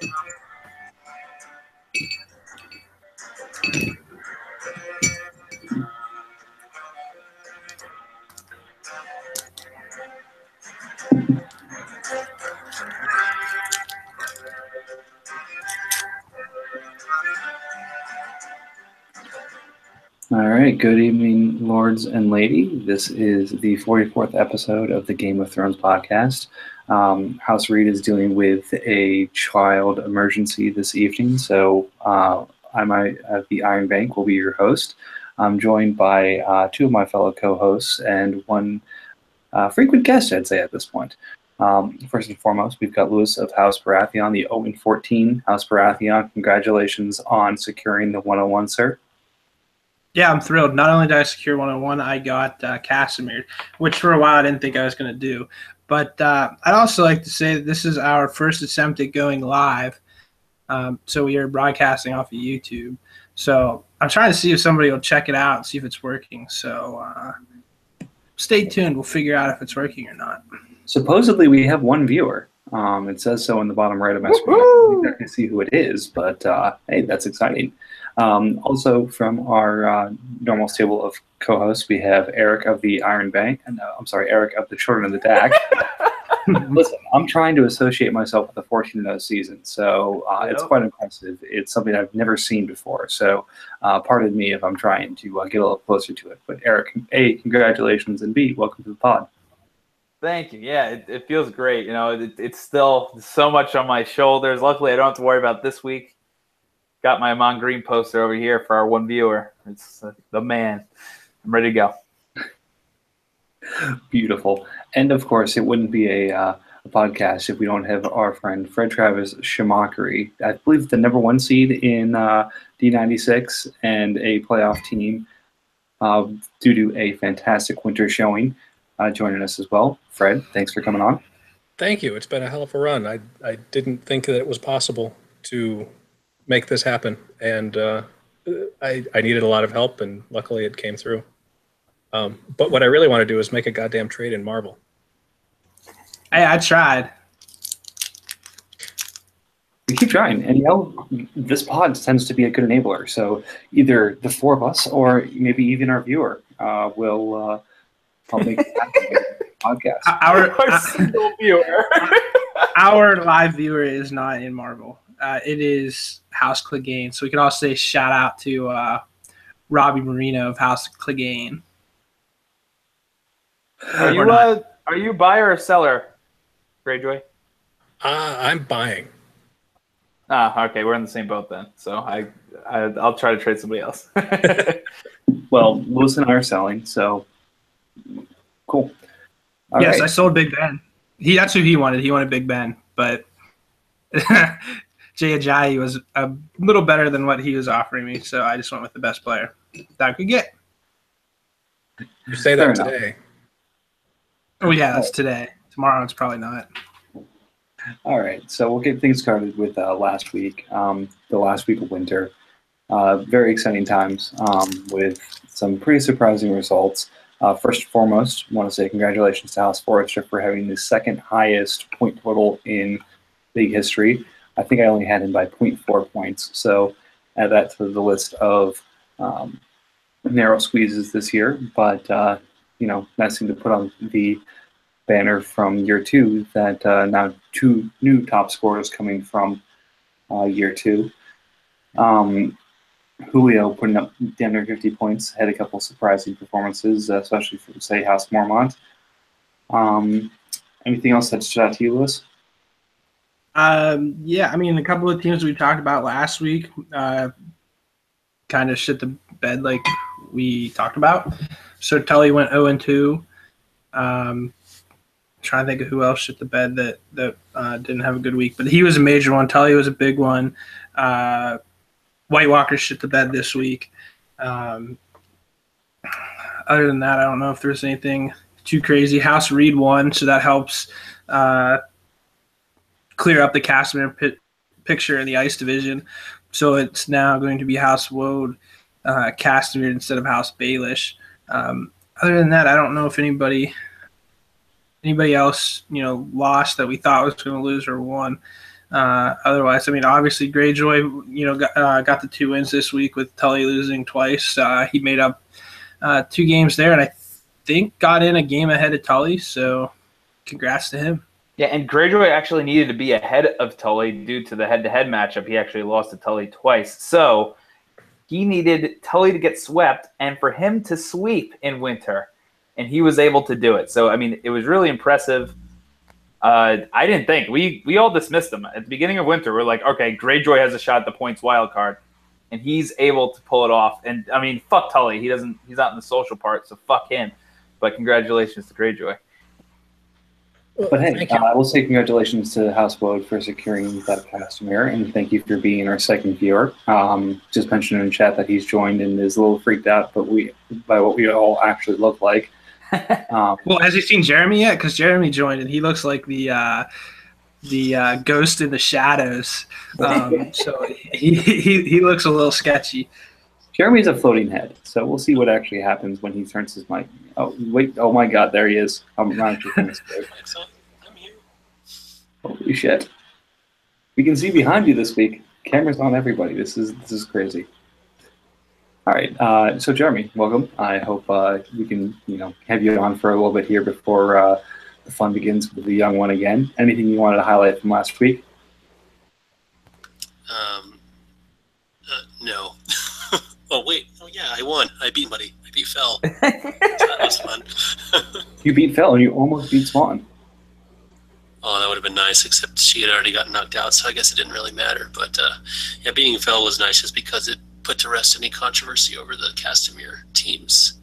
All right, good evening, lords and lady. This is the 44th episode of the Game of Thrones podcast. House Reed is dealing with a child emergency this evening, so I at the Iron Bank will be your host. I'm joined by two of my fellow co-hosts and one frequent guest, I'd say, at this point. First and foremost, we've got Lewis of House Baratheon, the 0-14 House Baratheon. Congratulations on securing the 101, sir. Yeah, I'm thrilled. Not only did I secure 101, I got Casimir, which for a while I didn't think I was going to do. But I'd also like to say that this is our first attempt at going live. So we are broadcasting off of YouTube. So I'm trying to see if somebody will check it out and see if it's working. So stay tuned. We'll figure out if it's working or not. Supposedly we have one viewer. It says so in the bottom right of my screen. I don't exactly see who it is, but hey, that's exciting. Also from our normal stable of co-hosts, we have Eric of the Iron Bank. Eric of the Children of the Dak. Listen, I'm trying to associate myself with the 14-0 season, so it's quite impressive. It's something I've never seen before, so pardon me if I'm trying to get a little closer to it. But Eric, A, congratulations, and B, welcome to the pod. Thank you. Yeah, it feels great. You know, it's still so much on my shoulders. Luckily, I don't have to worry about this week. Got my Amon Green poster over here for our one viewer. It's the man. I'm ready to go. Beautiful. And, of course, it wouldn't be a podcast if we don't have our friend Fred Travis Shamakari. I believe the #1 seed in D96 and a playoff team due to a fantastic winter showing joining us as well. Fred, thanks for coming on. Thank you. It's been a hell of a run. I didn't think that it was possible to make this happen, and I needed a lot of help, and luckily it came through. But what I really want to do is make a goddamn trade in Marvel. Hey, I tried. We keep trying, and this pod tends to be a good enabler. So either the four of us, or maybe even our viewer, will help make it happen. Podcast. Our single viewer. Our live viewer is not in Marvel. It is House Clegane. So we can also say shout out to Robbie Marino of House Clegane. Are you buyer or seller, Greyjoy? I'm buying. Okay, we're in the same boat then. So I'll try to trade somebody else. Well, Lewis and I are selling, so cool. All yes, right. I sold Big Ben. That's who he wanted. He wanted Big Ben, but Jay Ajayi was a little better than what he was offering me, so I just went with the best player that I could get. You say that today. Oh, yeah, that's today. Tomorrow it's probably not. All right, so we'll get things started with last week, the last week of winter. Very exciting times with some pretty surprising results. First and foremost, I want to say congratulations to House Forrester for having the second highest point total in league history. I think I only had him by 0.4 points, so add that to the list of narrow squeezes this year. But, nice thing to put on the banner from year two that now two new top scorers coming from year two. Julio putting up damn near 50 points, had a couple surprising performances, especially from, say, House Mormont. Anything else that stood out to you, Lewis? Yeah, I mean, a couple of teams we talked about last week kind of shit the bed like we talked about. So Tully went 0-2. Trying to think of who else shit the bed that didn't have a good week, but he was a major one. Tully was a big one. White Walker shit the bed this week. Other than that, I don't know if there's anything too crazy. House Reed won, so that helps clear up the Casimir picture in the Ice Division. So it's now going to be House Woad, Casimir instead of House Baelish. Other than that, I don't know if anybody else, lost that we thought was going to lose or won. Otherwise, I mean, obviously Greyjoy, got the 2 wins this week with Tully losing twice. He made up 2 games there, and I think got in a game ahead of Tully. So, congrats to him. Yeah, and Greyjoy actually needed to be ahead of Tully due to the head-to-head matchup. He actually lost to Tully twice. So he needed Tully to get swept and for him to sweep in winter, and he was able to do it. So, I mean, it was really impressive. I didn't think. We all dismissed him. At the beginning of winter, we're like, okay, Greyjoy has a shot at the points wild card, and he's able to pull it off. And, I mean, fuck Tully. He's not in the social part, so fuck him. But congratulations to Greyjoy. But hey, I will say congratulations to House Woad for securing that customer, and thank you for being our second viewer. Just mentioned in the chat that he's joined and is a little freaked out, but by what we all actually look like. Well, has he seen Jeremy yet? Because Jeremy joined, and he looks like the ghost in the shadows. So he looks a little sketchy. Jeremy's a floating head, so we'll see what actually happens when he turns his mic. Oh, wait. Oh, my God. There he is. I'm not actually going to scared. I'm here. Holy shit. We can see behind you this week. Cameras on everybody. This is crazy. All right. So, Jeremy, welcome. I hope we can, have you on for a little bit here before the fun begins with the young one again. Anything you wanted to highlight from last week? No. Oh, wait. Oh, yeah, I won. I beat Muddy. I beat Fel. So that was fun. You beat Fel, and you almost beat Swan. Oh, that would have been nice, except she had already gotten knocked out, so I guess it didn't really matter. But, yeah, beating Fel was nice just because it put to rest any controversy over the Castamere teams.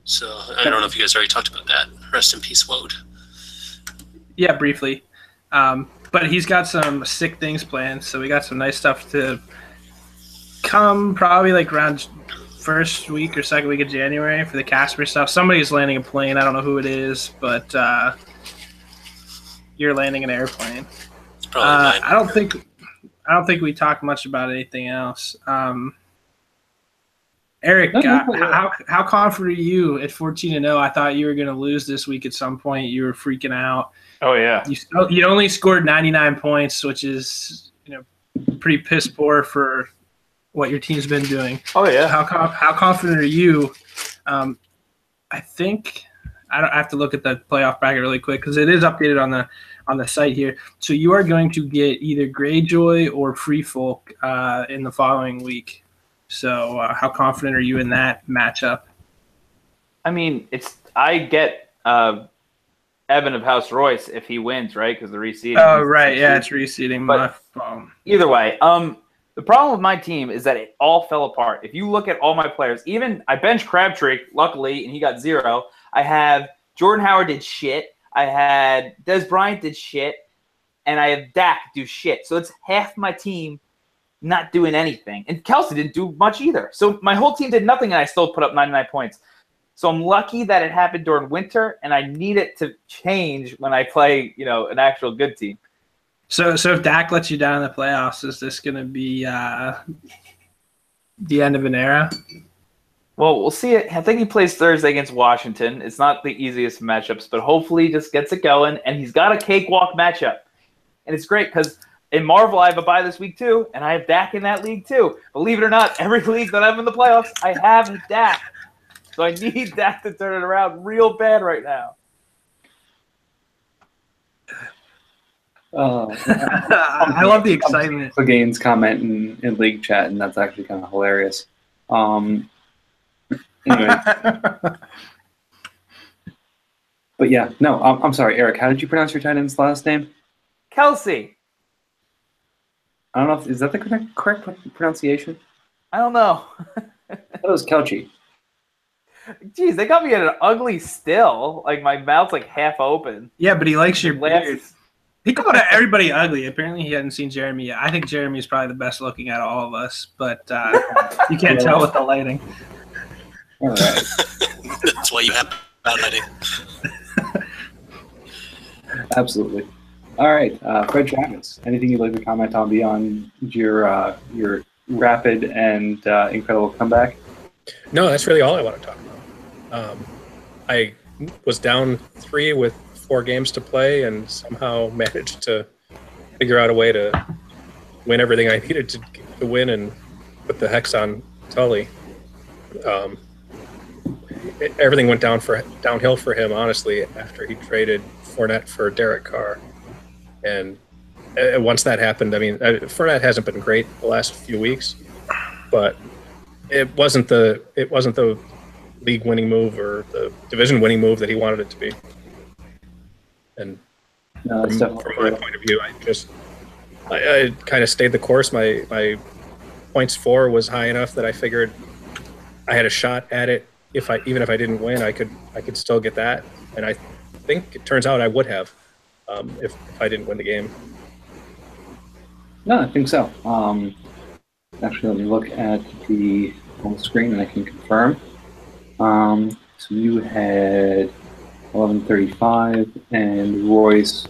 So I don't know if you guys already talked about that. Rest in peace, Woad. Yeah, briefly. But he's got some sick things planned, so we got some nice stuff to come probably like around first week or second week of January for the Casper stuff. Somebody's landing a plane. I don't know who it is, but you're landing an airplane. It's probably mine. I don't think we talked much about anything else. Eric, how confident are you at 14-0? I thought you were going to lose this week at some point. You were freaking out. Oh, yeah. You only scored 99 points, which is pretty piss poor for what your team's been doing. Oh, yeah. How confident are you? I think I have to look at the playoff bracket really quick because it is updated on the site here. So you are going to get either Greyjoy or Free Folk in the following week. So how confident are you in that matchup? I mean, I get Evan of House Royce if he wins, right? Because the reseeding. Oh, right. Yeah, it's reseeding. But either way, the problem with my team is that it all fell apart. If you look at all my players, even I benched Crabtree, luckily, and he got 0. I have Jordan Howard did shit. I had Des Bryant did shit. And I have Dak do shit. So it's half my team not doing anything. And Kelsey didn't do much either. So my whole team did nothing, and I still put up 99 points. So I'm lucky that it happened during winter, and I need it to change when I play, an actual good team. So if Dak lets you down in the playoffs, is this going to be the end of an era? Well, we'll see. I think he plays Thursday against Washington. It's not the easiest matchups, but hopefully he just gets it going. And he's got a cakewalk matchup. And it's great because in Marvel, I have a bye this week too, and I have Dak in that league too. Believe it or not, every league that I'm in the playoffs, I have Dak. So I need Dak to turn it around real bad right now. I love the excitement. Clegane's comment in league chat, and that's actually kind of hilarious. Anyway. But yeah, no, I'm sorry, Eric. How did you pronounce your tight end's last name? Kelsey. I don't know. Is that the correct pronunciation? I don't know. That was Kelchi. Jeez, they got me at an ugly still. Like my mouth's like half open. Yeah, but he likes your beard. He called everybody ugly. Apparently, he hadn't seen Jeremy yet. I think Jeremy's probably the best looking out of all of us, but you can't tell with the lighting. All right. That's why you have bad lighting. Absolutely. All right, Fred Travis. Anything you'd like to comment on beyond your rapid and incredible comeback? No, that's really all I want to talk about. I was down 3 with 4 games to play and somehow managed to figure out a way to win everything I needed to win and put the hex on Tully. Everything went downhill for him, honestly, after he traded Fournette for Derek Carr. And once that happened, I mean, Fournette hasn't been great the last few weeks, but it wasn't the league-winning move or the division-winning move that he wanted it to be. And No, from my point of view, I kind of stayed the course. My points for was high enough that I figured I had a shot at it. Even if I didn't win, I could still get that. And I think it turns out I would have if I didn't win the game. No, I think so. Actually, let me look at on the screen and I can confirm. So you had 1135 and Royce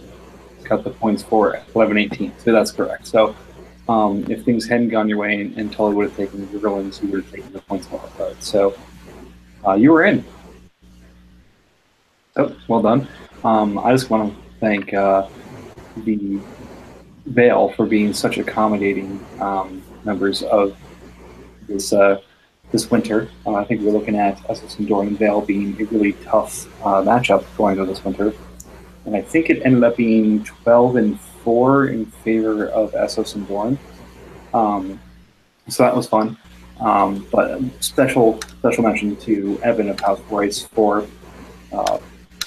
got the points for 1118. So that's correct. So if things hadn't gone your way and Tully would have taken the Verlins, you would have taken the points off of it. So you were in. So well done. I just want to thank the Vale for being such accommodating members of this winter. I think we're looking at Essex and Doran and Vale being a really tough matchup going into this winter. And I think it ended up being 12-4 in favor of Essex and Doran. So that was fun. But special mention to Evan of House Royce for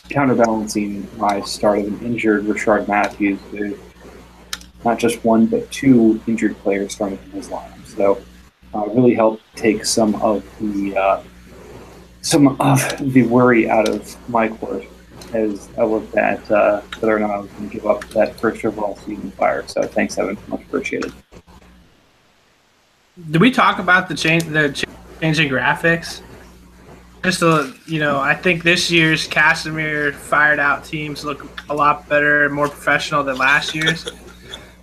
counterbalancing my start of an injured Rashard Matthews with not just one but two injured players starting from his lineup. So really helped take some of the worry out of my court as I looked at whether or not I was going to give up that first overall seed in Fire. So thanks, Evan. Much appreciated. Did we talk about the changing graphics? Just I think this year's Casimir fired out teams look a lot better, more professional than last year's.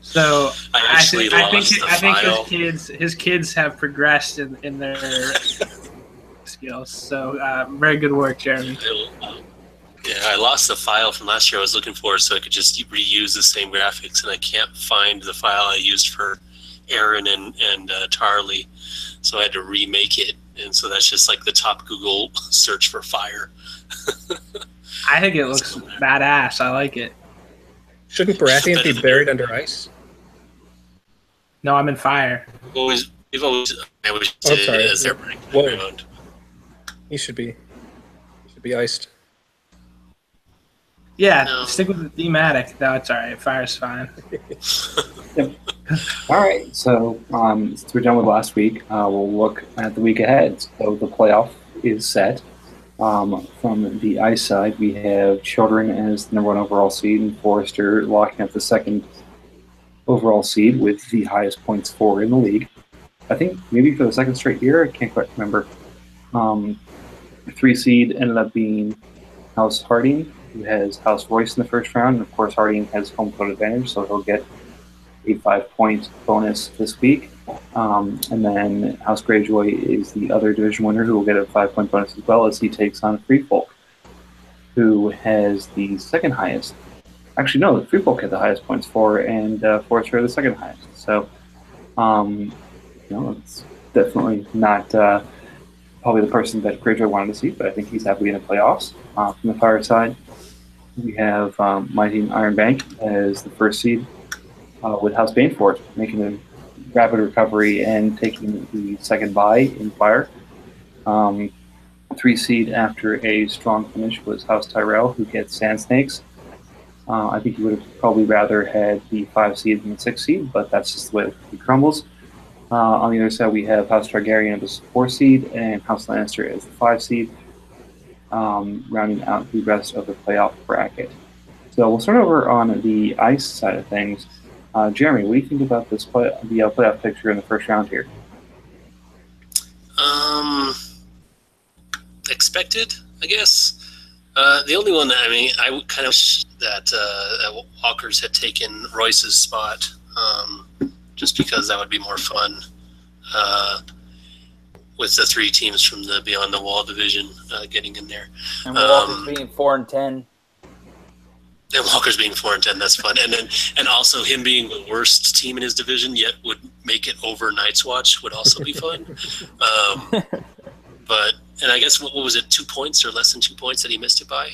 So I think his kids have progressed in their skills. So very good work, Jeremy. Yeah, I lost the file from last year I was looking for, so I could just reuse the same graphics, and I can't find the file I used for Aaron and Tarly, so I had to remake it, and so that's just like the top Google search for Fire. I think it looks badass. I like it. Shouldn't Baratheon be buried under ice? No, I'm in Fire. I always did it as they're burning the ground. He should be iced. Yeah, No. Stick with the thematic. No, it's all right. Fire's fine. Yep. All right, so since we're done with last week, we'll look at the week ahead. So the playoff is set. From the ice side, we have Children as the number 1 overall seed, and Forrester locking up the 2nd overall seed with the highest points for in the league. I think maybe for the 2nd straight year, I can't quite remember. 3 seed ended up being House Harding, who has House Royce in the first round, and of course Harding has home field advantage, so he'll get a 5-point bonus this week. And then House Greyjoy is the other division winner who will get a 5-point bonus as well as he takes on Free Folk, who has the 2nd highest. Actually, no, Free Folk had the highest points for, and Forrester the 2nd highest. So, it's definitely not probably the person that Greyjoy wanted to see, but I think he's happy in the playoffs. From the Fire side, we have my team Iron Bank as the 1st seed, with House Banefort making a rapid recovery and taking the 2nd bye in Fire. 3 seed after a strong finish was House Tyrell, who gets Sand Snakes. I think he would have probably rather had the 5 seed than the 6 seed, but that's just the way it crumbles. On the other side, we have House Targaryen as the 4 seed and House Lannister as the 5 seed, rounding out the rest of the playoff bracket. So we'll start over on the ice side of things. Jeremy, what do you think about the playoff picture in the first round here? Expected, I guess. The only one that I kind of wish that Walkers had taken Royce's spot, just because that would be more fun with the 3 teams from the Beyond the Wall division getting in there. And Walker's being 4-10. And Walker's being 4-10. That's fun. And also him being the worst team in his division, yet would make it over Night's Watch would also be fun. And I guess what was it? 2 points or less than 2 points that he missed it by?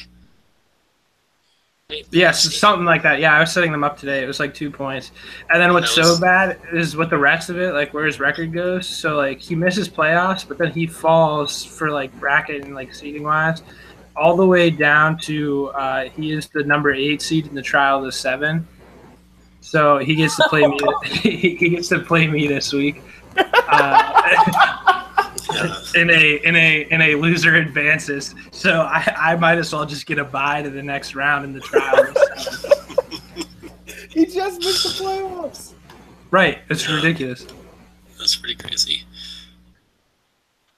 Yes, something like that. Yeah, I was setting them up today. It was like 2 points. And then what's so bad is with the rest of it, like where his record goes. So like he misses playoffs, but then he falls for like bracket and like seeding wise, all the way down to he is the number 8 seed in the trial of the 7. So he gets to play me. He gets to play me this week. In a loser advances, so I might as well just get a bye to the next round in the trial. He just missed the playoffs. Right, it's ridiculous. That's pretty crazy.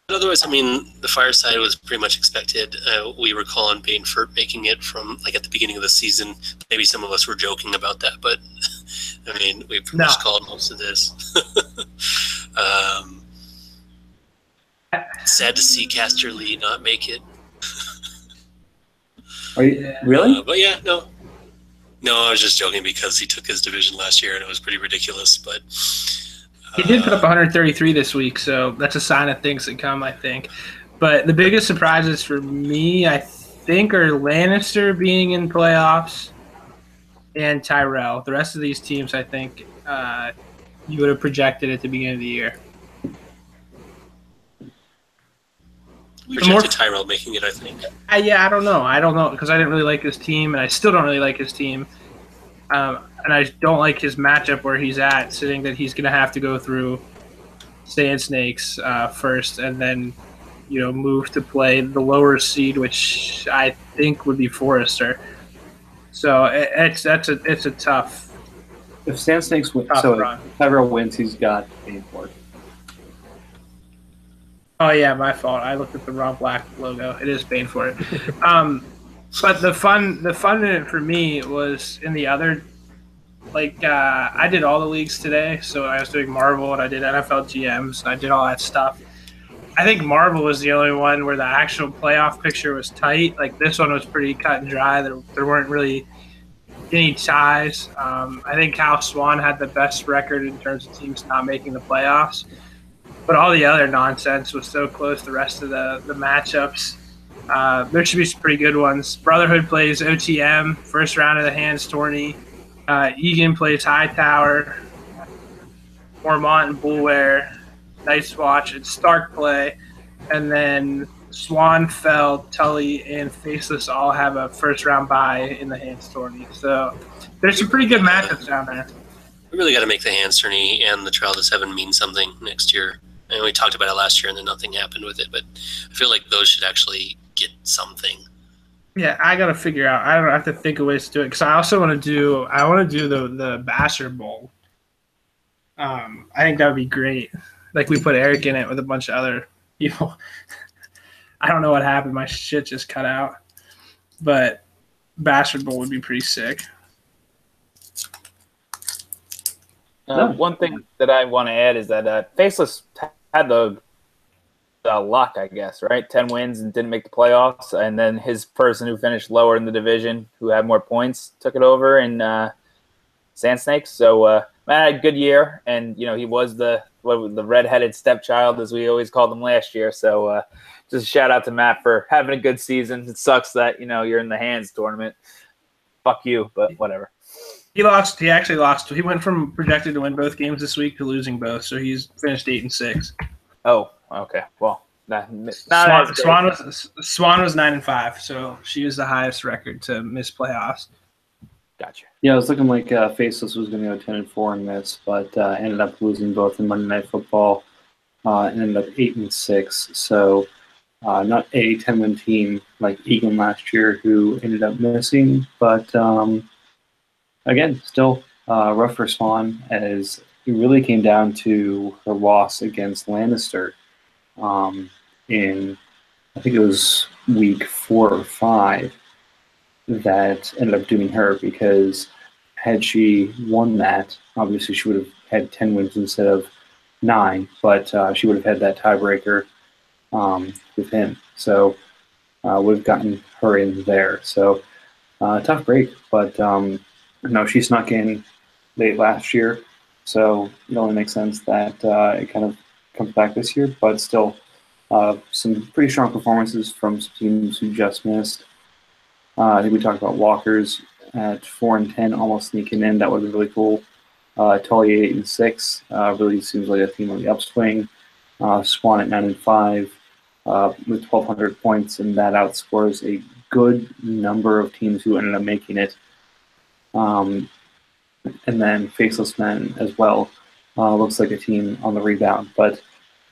But otherwise, I mean, the fireside was pretty much expected. We were calling Bainfurt making it from like at the beginning of the season. Maybe some of us were joking about that, but I mean, we pretty much called most of this. Sad to see Casterly not make it. Are you really? But yeah, no, I was just joking because he took his division last year and it was pretty ridiculous. But he did put up 133 this week, so that's a sign of things to come, I think. But the biggest surprises for me, I think, are Lannister being in playoffs and Tyrell. The rest of these teams, I think, you would have projected at the beginning of the year. Projected Tyrell making it, I think. Yeah, I don't know because I didn't really like his team, and I still don't really like his team. And I don't like his matchup where he's at, sitting that he's going to have to go through Sand Snakes first, and then move to play the lower seed, which I think would be Forrester. So it's a tough. If Sand Snakes win, so if Tyrell wins, he's got Bainfurt. Oh yeah, my fault. I looked at the wrong black logo. It is Bainfurt. But the fun in it for me was in the other. Like I did all the leagues today, so I was doing Marvel and I did NFL GMs and I did all that stuff. I think Marvel was the only one where the actual playoff picture was tight. Like this one was pretty cut and dry. There weren't really any ties. I think Cal Swan had the best record in terms of teams not making the playoffs. But all the other nonsense was so close. The rest of the matchups, there should be some pretty good ones. Brotherhood plays OTM, first round of the Hands tourney. Egan plays Hightower. Mormont and Bulware. Night's Watch and Stark play. And then Swanfeld, Tully, and Faceless all have a first round bye in the Hands tourney. So there's some pretty good matchups down there. We really got to make the Hands tourney and the Trial of the 7 mean something next year. And we talked about it last year, and then nothing happened with it. But I feel like those should actually get something. Yeah, I gotta figure out. I don't have to think of ways to do it because I also want to do. I want to do the Basher Bowl. I think that would be great. Like we put Eric in it with a bunch of other people. I don't know what happened. My shit just cut out. But Basher Bowl would be pretty sick. One thing that I want to add is that Faceless had the luck, I guess, right? 10 wins and didn't make the playoffs. And then his person who finished lower in the division, who had more points, took it over in Sand Snakes. So man had a good year. And, he was the redheaded stepchild, as we always called him last year. So just a shout out to Matt for having a good season. It sucks that, you're in the Hands tournament. Fuck you, but whatever. He lost. He actually lost. He went from projected to win both games this week to losing both. So he's finished 8-6. Oh, okay. Well, Swan was 9-5. So she was the highest record to miss playoffs. Gotcha. Yeah, it was looking like Faceless was going to go 10-4 and miss, but ended up losing both in Monday Night Football and ended up 8-6. So not a 10-win team like Egan last year, who ended up missing, but. Again, still rough for Swan, as it really came down to her loss against Lannister in, I think it was week 4 or 5, that ended up doing her, because had she won that, obviously she would have had 10 wins instead of 9, but she would have had that tiebreaker with him. So would have gotten her in there. So tough break, but she snuck in late last year, so it only makes sense that it kind of comes back this year. But still, some pretty strong performances from some teams who just missed. I think we talked about Walkers at 4-10, almost sneaking in. That would be really cool. Tully 8-6, really seems like a team on the upswing. Swan at 9-5 with 1,200 points, and that outscores a good number of teams who ended up making it. And then Faceless Men as well. Looks like a team on the rebound, but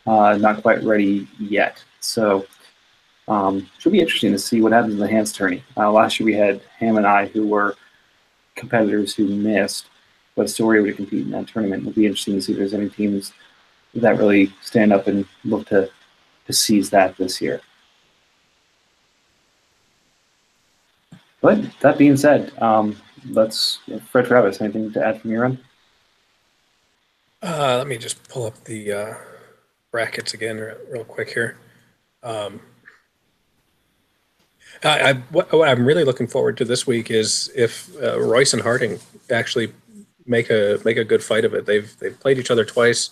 not quite ready yet. So should be interesting to see what happens in the Hands tourney. Last year we had Ham and I, who were competitors who missed, but still were able to compete in that tournament. It'll be interesting to see if there's any teams that really stand up and look to seize that this year. But that being said, Fred Travis, anything to add from your end? Let me just pull up the brackets again real quick here. What I'm really looking forward to this week is if Royce and Harding actually make a good fight of it. They've played each other twice.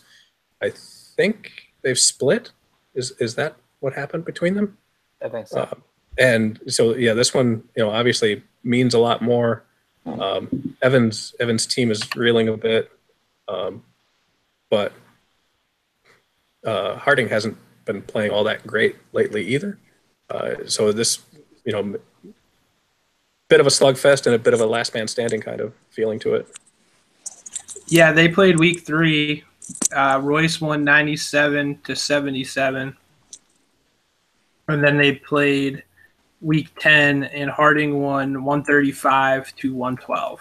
I think they've split. Is that what happened between them? I think so. And so yeah, this one obviously means a lot more. Evan's team is reeling a bit, but Harding hasn't been playing all that great lately either. So this bit of a slugfest and a bit of a last man standing kind of feeling to it. Yeah, they played week 3. Royce won 97-77. And then they played week 10, and Harding won 135-112.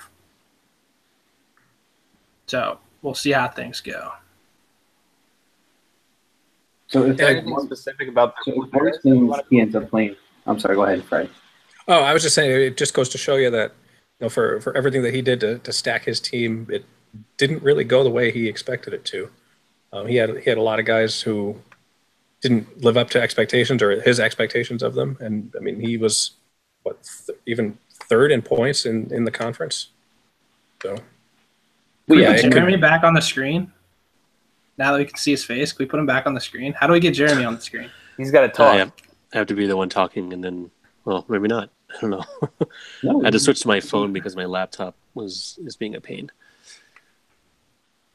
So we'll see how things go. So if anything specific about Royce means he ends up playing. I'm sorry, go ahead, Fred. Oh, I was just saying, it just goes to show you that for everything that he did to stack his team, it didn't really go the way he expected it to. He had a lot of guys who didn't live up to expectations or his expectations of them, and I mean he was even third in points in the conference. So, Can we get Jeremy back on the screen? Now that we can see his face, can we put him back on the screen? How do we get Jeremy on the screen? He's got to talk. I have to be the one talking, and then, well, maybe not. I don't know. I had to switch to my phone because my laptop is being a pain.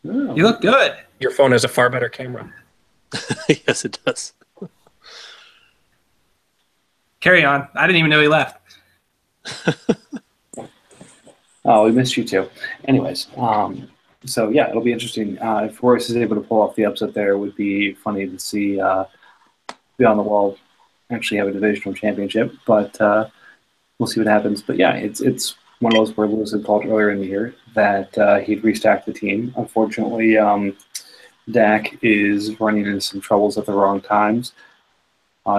Oh. You look good. Your phone has a far better camera. Yes, it does. Carry on. I didn't even know he left. Oh, we missed you too. Anyways, so yeah, it'll be interesting. If Royce is able to pull off the upset there, it would be funny to see Beyond the Wall actually have a divisional championship, but we'll see what happens. But yeah, it's one of those where Lewis had called earlier in the year that he'd restacked the team. Unfortunately, Dak is running into some troubles at the wrong times.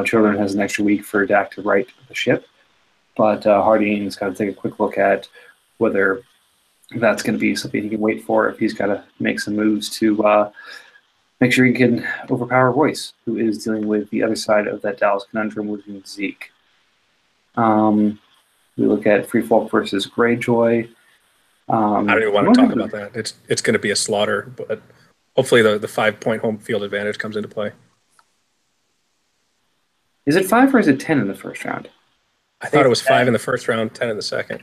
Children has an extra week for Dak to right the ship, but Harding's got to take a quick look at whether that's going to be something he can wait for, if he's got to make some moves to make sure he can overpower Royce, who is dealing with the other side of that Dallas conundrum with Zeke. We look at Free Folk versus Greyjoy. I don't even want to talk about that. It's going to be a slaughter, but hopefully the 5-point home field advantage comes into play. Is it 5 or is it 10 in the first round? I thought it was 5 in the first round, 10 in the second.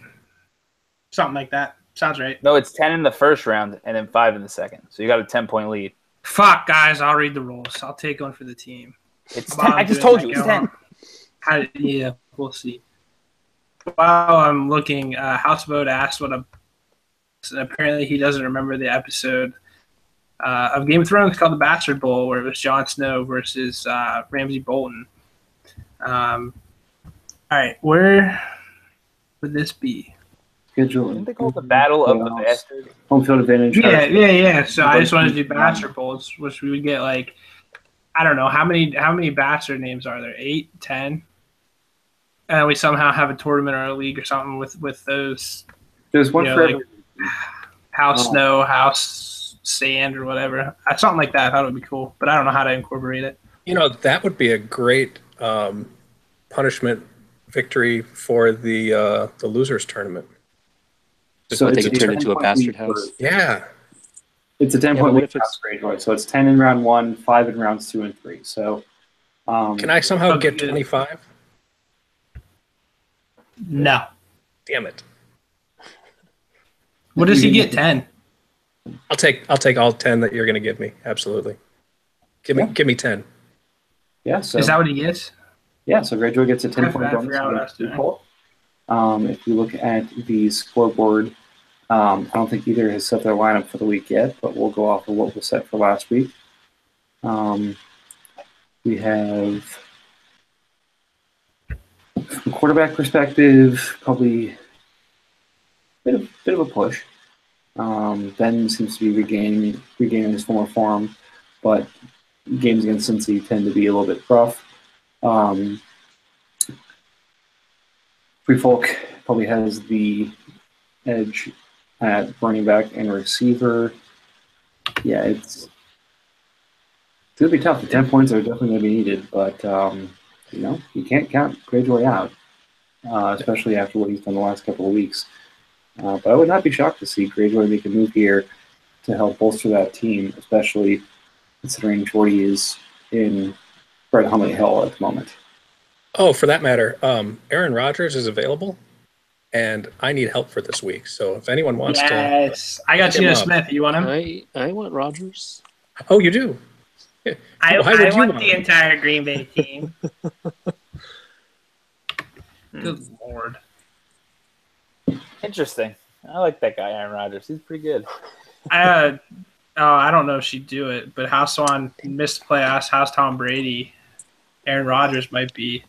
Something like that. Sounds right. No, it's 10 in the first round and then 5 in the second. So you got a 10-point lead. Fuck, guys. I'll read the rules. I'll take one for the team. It's 10. I just told you it's 10. Yeah, we'll see. While I'm looking, Houseboat asked apparently he doesn't remember the episode of Game of Thrones called the Bastard Bowl, where it was Jon Snow versus Ramsay Bolton. All right, where would this be? Schedule. Didn't they call it the Battle of the Bastards? Home field advantage. Yeah. So I just wanted to do Bastard Bowls, which we would get like, I don't know, how many Bastard names are there? 8, 10? And we somehow have a tournament or a league or something with those. There's one for like House Snow, House Sand, or whatever. Something like that. I thought it would be cool, but I don't know how to incorporate it. That would be a great punishment victory for the losers tournament. So They it's get turned into a 10-point bastard lead for- house. Yeah. It's a 10 Yeah, point but what lead if it's- for Greyjoy, so it's 10 in round 1, 5 in rounds 2 and 3. So, Can I somehow get Okay. 25? No. Damn it! What does he get? 10. I'll take all 10 that you're going to give me. Absolutely. Give me 10. Yeah, so Is that what he gets? yeah, so Greyjoy gets a 10-point I bonus forgot what I was against doing. Nicole. If you look at the scoreboard, I don't think either has set their lineup for the week yet, but we'll go off of what was set for last week. We have, from a quarterback perspective, probably a bit of a push. Ben seems to be regaining his former form, but games against Cincy tend to be a little bit rough. Free Folk probably has the edge at running back and receiver. Yeah, it's going to be tough. The 10 points are definitely going to be needed, but you can't count Greyjoy out, especially after what he's done the last couple of weeks. But I would not be shocked to see Greyjoy make a move here to help bolster that team, especially considering Jordy is in Brett Hundley Hill at the moment. Oh, for that matter, Aaron Rodgers is available, and I need help for this week. So if anyone wants to, Yes. I got Pick him Geno up. Smith. You want him? I want Rodgers. oh, you do. I Why would you want want the him? entire Green Bay team. Good Lord. Interesting. I like that guy, Aaron Rodgers. He's pretty good. I don't know if she'd do it, but House Swan missed the playoffs. House Tom Brady, Aaron Rodgers might be.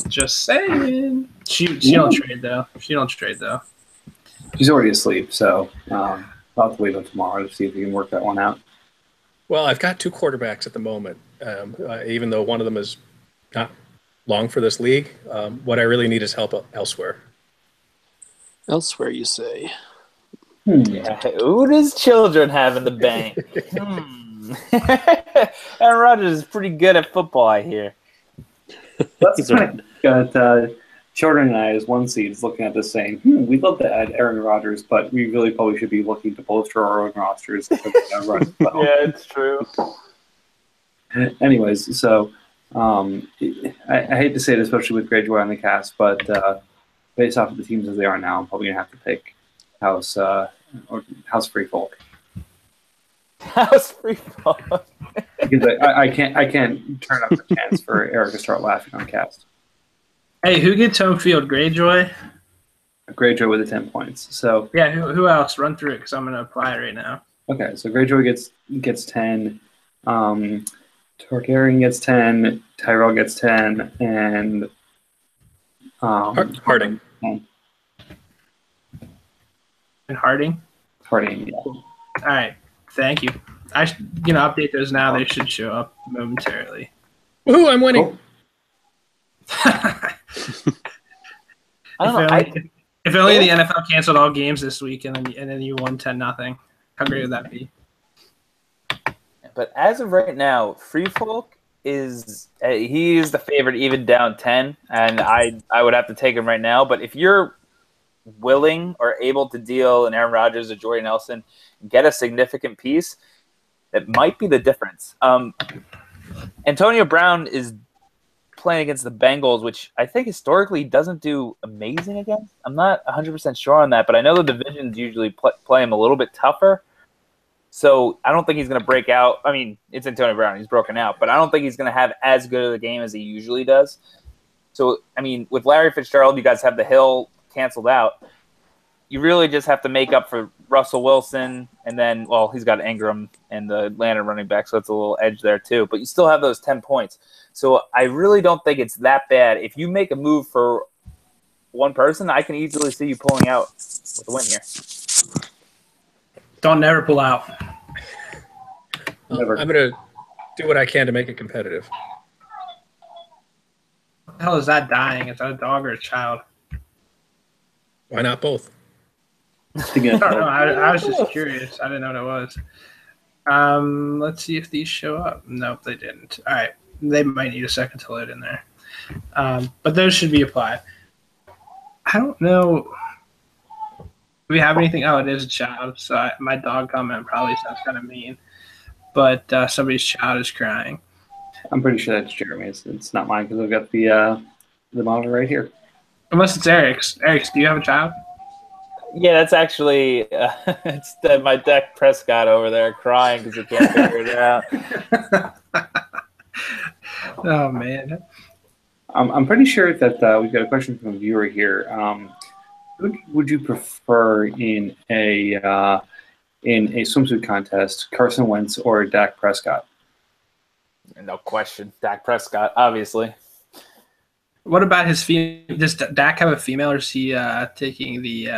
Just saying. She don't trade though. She's already asleep, so I'll have to wait until tomorrow to see if we can work that one out. Well, I've got two quarterbacks at the moment, even though one of them is not long for this league. What I really need is help elsewhere. Elsewhere, you say. Yeah. Who does children have in the bank? Aaron Rodgers is pretty good at football, I hear. That's He's kind of got Children and I as one seed is looking at this saying, we'd love to add Aaron Rodgers, but we really probably should be looking to bolster our own rosters. Yeah, it's true. Anyways, so I hate to say it, especially with Greyjoy on the cast, but based off of the teams as they are now, I'm probably going to have to pick House Free Folk. House Free Folk. Because I can't turn up the chance for Eric to start laughing on cast. Hey, who gets home field? Greyjoy? Greyjoy with the 10 points. So Yeah, who else? Run through it because I'm going to apply it right now. okay, so Greyjoy gets 10, Targaryen gets 10, Tyrell gets 10, and Harding. 10. And Harding? Harding, yeah. All right. Thank you. I should, update those now. They should show up momentarily. Woohoo, I'm winning. I don't know. If only the NFL canceled all games this week and then you won 10-0. How great would that be? But as of right now, Free Folk is he is the favorite, even down 10, and I would have to take him right now. But if you're willing or able to deal an Aaron Rodgers or Jordy Nelson, get a significant piece, that might be the difference. Antonio Brown is playing against the Bengals, which I think historically doesn't do amazing against. I'm not 100% sure on that, but I know the divisions usually play him a little bit tougher. So I don't think he's going to break out. I mean, it's Antonio Brown. He's broken out. But I don't think he's going to have as good of a game as he usually does. So, I mean, with Larry Fitzgerald, you guys have the Hill canceled out. You really just have to make up for Russell Wilson. And then, well, he's got Ingram and the Atlanta running back, so it's a little edge there too. But you still have those 10 points. So I really don't think it's that bad. If you make a move for one person, I can easily see you pulling out with a win here. Don't never pull out. Never. I'm going to do what I can to make it competitive. What the hell is that dying? Is that a dog or a child? Why not both? I don't know. I was just curious. I didn't know what it was. Let's see if these show up. Nope, they didn't. All right. they might need a second to load in there. But those should be applied. I don't know. Do we have anything? Oh, it is a child. So my dog comment probably sounds kind of mean. But somebody's child is crying. I'm pretty sure that's Jeremy's. It's not mine because I've got the monitor right here. Unless it's Eric's. Eric's, do you have a child? Yeah, that's actually it's my Dak Prescott over there crying because he can't figure it out. Oh, man. I'm pretty sure that we've got a question from a viewer here. Who would you prefer in a swimsuit contest, Carson Wentz or Dak Prescott? No question, Dak Prescott, obviously. What about his female? Does Dak have a female, or is he taking the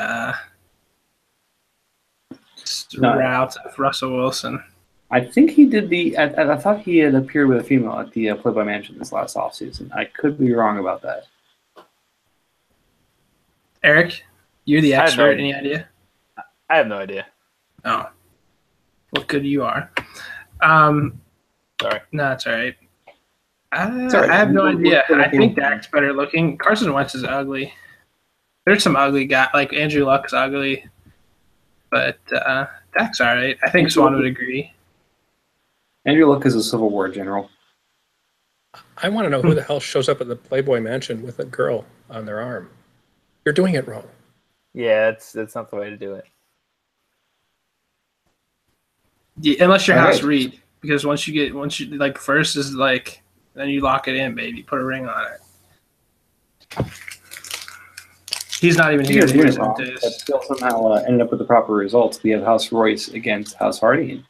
route of Russell Wilson? I think he did I thought he had appeared with a female at the Playboy Mansion this last offseason. I could be wrong about that. Eric, you're the expert. Any idea? I have no idea. Oh, what good you are. Sorry. No, it's all right. Sorry. I have no idea. I think Dak's better looking. Carson Wentz is ugly. There's some ugly guys, like Andrew Luck's ugly, but Dak's all right. I think Swan would agree. Andrew Luck is a Civil War general. I want to know who the hell shows up at the Playboy Mansion with a girl on their arm. You're doing it wrong. Yeah, that's not the way to do it. Yeah, unless your house read, because once you like first is like, then you lock it in, baby. Put a ring on it. He's not even here. But still somehow ended up with the proper results. We have House Royce against House Harding.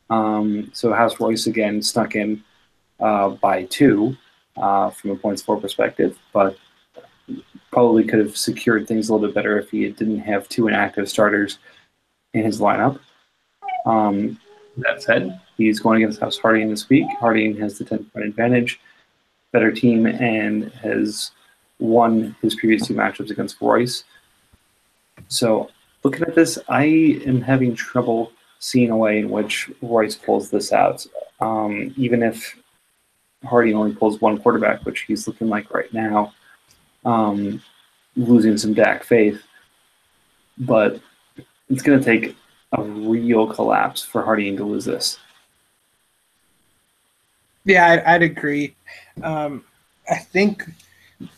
So House Royce again snuck in by 2 from a points for perspective, but probably could have secured things a little bit better if he didn't have 2 inactive starters in his lineup. That said, he's going against House Harding this week. Harding has the 10-point advantage, better team, and has won his previous 2 matchups against Royce. So looking at this, I am having trouble seeing a way in which Royce pulls this out. Even if Harding only pulls 1 quarterback, which he's looking like right now, losing some Dak faith. But it's going to take a real collapse for Harding to lose this. Yeah, I'd agree. I think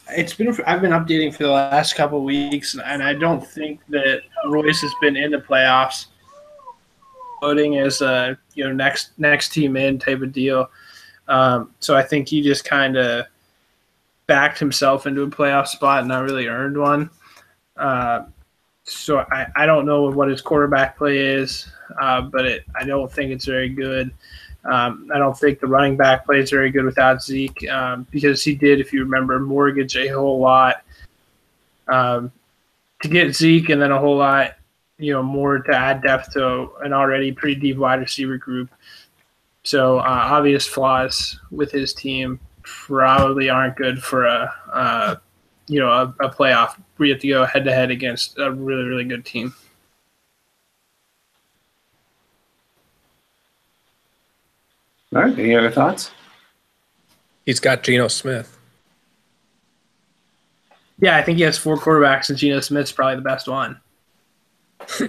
I've been updating for the last couple of weeks, and I don't think that Royce has been in the playoffs voting as a next team in type of deal. So I think he just kind of backed himself into a playoff spot and not really earned one. So I don't know what his quarterback play is, but I don't think it's very good. I don't think the running back play is very good without Zeke, because he did, if you remember, mortgage a whole lot to get Zeke, and then a whole lot, more to add depth to an already pretty deep wide receiver group. So obvious flaws with his team probably aren't good for a playoff where you have to go head to head against a really, really good team. All right. Any other thoughts? He's got Geno Smith. Yeah, I think he has 4 quarterbacks, and Geno Smith's probably the best one. All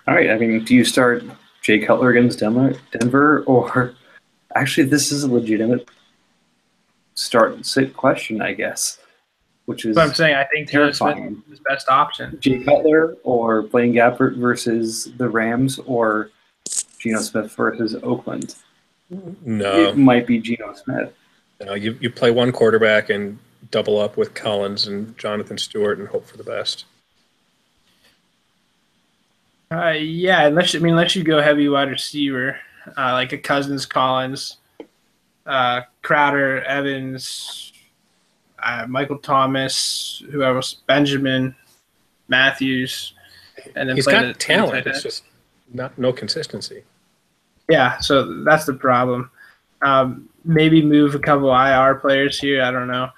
right. I mean, do you start Jay Cutler against Denver, or actually, this is a legitimate start and sit question, I guess, which is what I'm saying. I think Geno Smith is his best option. Jay Cutler or Blaine Gabbert versus the Rams, or Geno Smith versus Oakland. No. It might be Geno Smith. No, you play one quarterback and double up with Collins and Jonathan Stewart and hope for the best. Yeah, unless you go heavy wide receiver, like a Cousins, Collins, Crowder, Evans, Michael Thomas, whoever else, Benjamin, Matthews, and then he's got talent. It's just no consistency. Yeah, so that's the problem. Maybe move a couple IR players here. I don't know.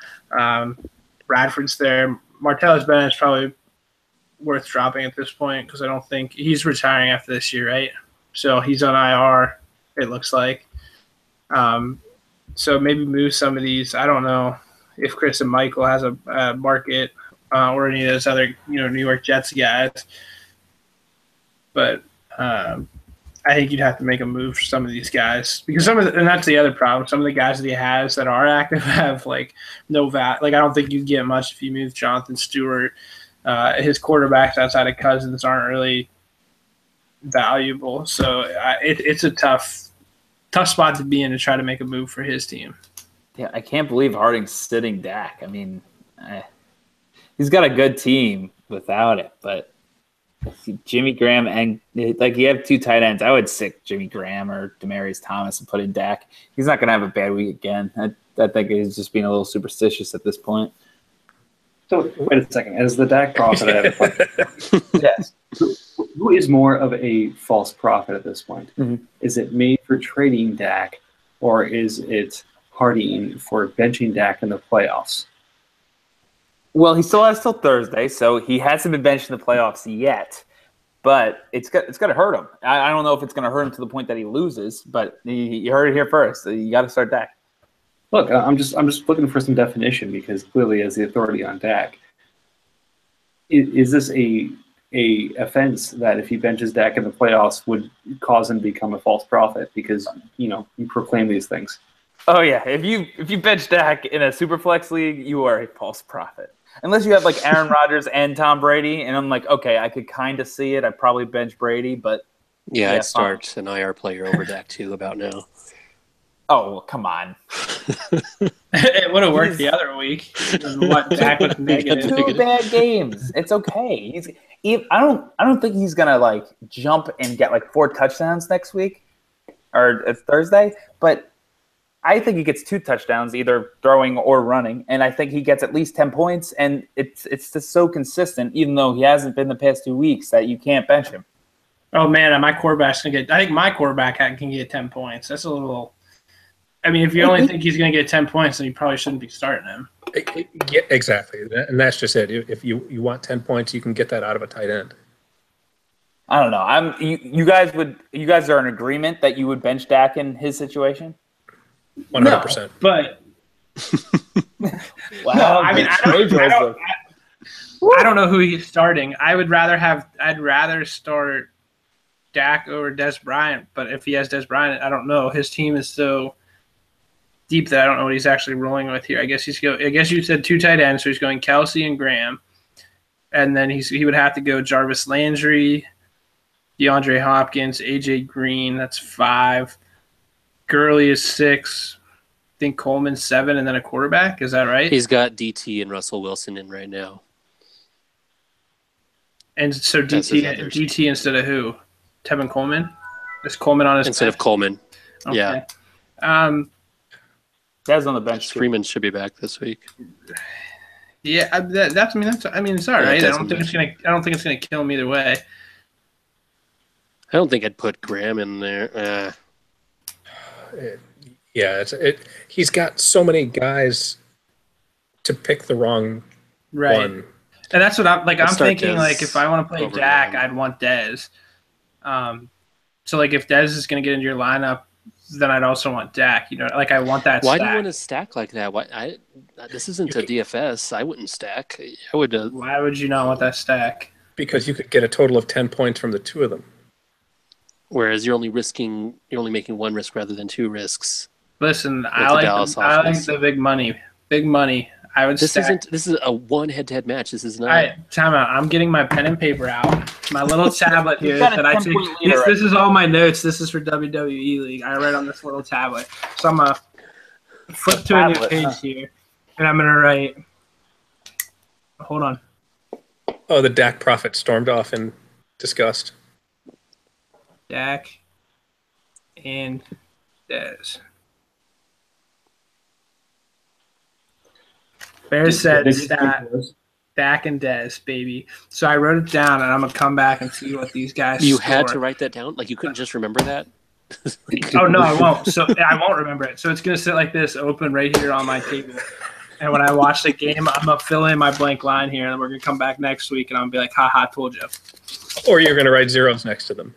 Bradford's there. Martellus Bennett's probably worth dropping at this point because I don't think he's retiring after this year, right? So he's on IR, it looks like. So maybe move some of these. I don't know if Chris and Michael has a market or any of those other New York Jets guys, but I think you'd have to make a move for some of these guys because and that's the other problem. Some of the guys that he has that are active have like no value. Like I don't think you get much if you move Jonathan Stewart. His quarterbacks outside of Cousins aren't really valuable, so it's a tough spot to be in to try to make a move for his team. Yeah, I can't believe Harding's sitting Dak. I mean, he's got a good team without it, but Jimmy Graham and like you have 2 tight ends. I would sit Jimmy Graham or Demaryius Thomas and put in Dak. He's not going to have a bad week again. I think he's just being a little superstitious at this point. So wait a second. As the Dak prophet, I have a question. Yes. Who is more of a false prophet at this point? Mm-hmm. Is it me for trading Dak, or is it Harding for benching Dak in the playoffs? Well, he still has till Thursday, so he hasn't been benched in the playoffs yet. But it's going to hurt him. I don't know if it's going to hurt him to the point that he loses, but you heard it here first. You got to start Dak. Look, I'm just looking for some definition because clearly, as the authority on Dak, is this a offense that if he benches Dak in the playoffs would cause him to become a false prophet because you proclaim these things? Oh yeah, if you bench Dak in a superflex league, you are a false prophet. Unless you have like Aaron Rodgers and Tom Brady, and I'm like, okay, I could kind of see it. I'd probably bench Brady, but yeah, I'd start an IR player over Dak too about now. Oh, well, come on. It would have worked the other week. What Dak was negative. 2 bad games. It's okay. I don't think he's gonna like jump and get like 4 touchdowns next week or Thursday, but I think he gets 2 touchdowns, either throwing or running, and I think he gets at least 10 points. And it's just so consistent, even though he hasn't been the past 2 weeks, that you can't bench him. Oh man, my quarterback's gonna get. I think my quarterback can get 10 points. That's a little. I mean, if you only think he's going to get 10 points, then you probably shouldn't be starting him. Yeah, exactly, and that's just it. If you want 10 points, you can get that out of a tight end. I don't know. You guys are in agreement that you would bench Dak in his situation? 100%. No, but wow. No, I mean, I don't know who he's starting. I'd rather start Dak over Dez Bryant, but if he has Dez Bryant, I don't know. His team is so deep that I don't know what he's actually rolling with here. I guess you said 2 tight ends, so he's going Kelsey and Graham, and then he would have to go Jarvis Landry, DeAndre Hopkins, AJ Green. That's 5. Gurley is 6. I think Coleman's 7, and then a quarterback. Is that right? He's got DT and Russell Wilson in right now. And so DT instead of who? Tevin Coleman? Is Coleman on his instead bench? Of Coleman? Okay. Yeah. Dad's on the bench. Freeman should be back this week. Yeah, it's all right. I don't think it's gonna kill him either way. I don't think I'd put Graham in there. Yeah, he's got so many guys to pick the wrong one. And that's what I'm thinking. Dez like, if I want to play Dak, Graham. I'd want Dez. So like if Dez is going to get into your lineup, then I'd also want Dak. Like I want that. Why stack. do you want to stack like that? This isn't a DFS. I wouldn't stack. I would. Why would you not want that stack? Because you could get a total of 10 points from the 2 of them. Whereas you're only making 1 risk rather than 2 risks. Listen, I like the big money. Big money. I would. This is a 1 head-to-head match. This is not. All right, time out. I'm getting my pen and paper out. My little tablet here that I take. This is all my notes. This is for WWE League. I write on this little tablet. So I'm gonna flip to a new page here, and I'm gonna write. Hold on. Oh, the Dak prophet stormed off in disgust. Dak and Dez. Bear said Dak and Dez, baby. So I wrote it down, and I'm going to come back and see what these guys You score. had to write that down? Like, you couldn't just remember that? Oh, no, I won't. So I won't remember it. So it's going to sit like this, open right here on my table. And when I watch the game, I'm going to fill in my blank line here, and we're going to come back next week, and I'm going to be like, ha-ha, told you. Or you're going to write zeros next to them.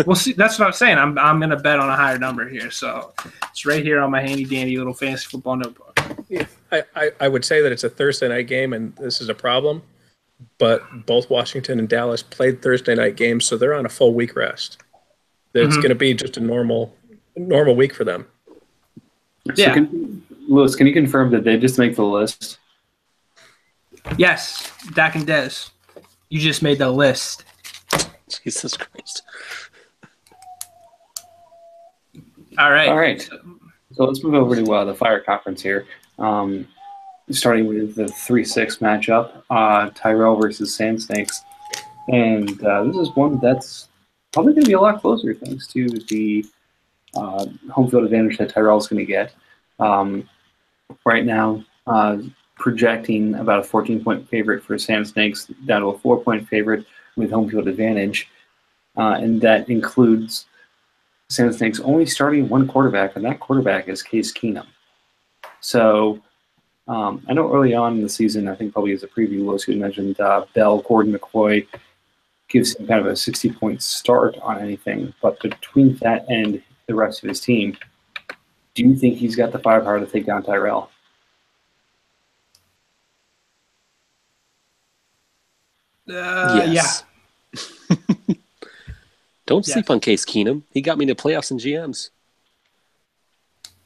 We'll see. That's what I'm saying. I'm going to bet on a higher number here. So it's right here on my handy dandy little fantasy football notebook. Yeah, I would say that it's a Thursday night game, and this is a problem. But both Washington and Dallas played Thursday night games, so they're on a full week rest. It's going to be just a normal week for them. Yeah. So Lewis, can you confirm that they just make the list? Yes, Dak and Dez. You just made the list. Jesus Christ. All right. All right. So let's move over to the Fire Conference here. Starting with the 3-6 matchup, Tyrell versus Sand Snakes. And this is one that's probably going to be a lot closer thanks to the home field advantage that Tyrell's going to get. Right now, projecting about a 14-point favorite for Sand Snakes down to a 4-point favorite with home field advantage. And that includes Sand Snakes only starting one quarterback, and that quarterback is Case Keenum. So I know early on in the season, I think probably as a preview, Lewis, you mentioned Bell, Gordon, McCoy gives him kind of a 60-point start on anything. But between that and the rest of his team, do you think he's got the firepower to take down Tyrell? Yes. Yeah. Don't sleep on Case Keenum. He got me to playoffs and GMs.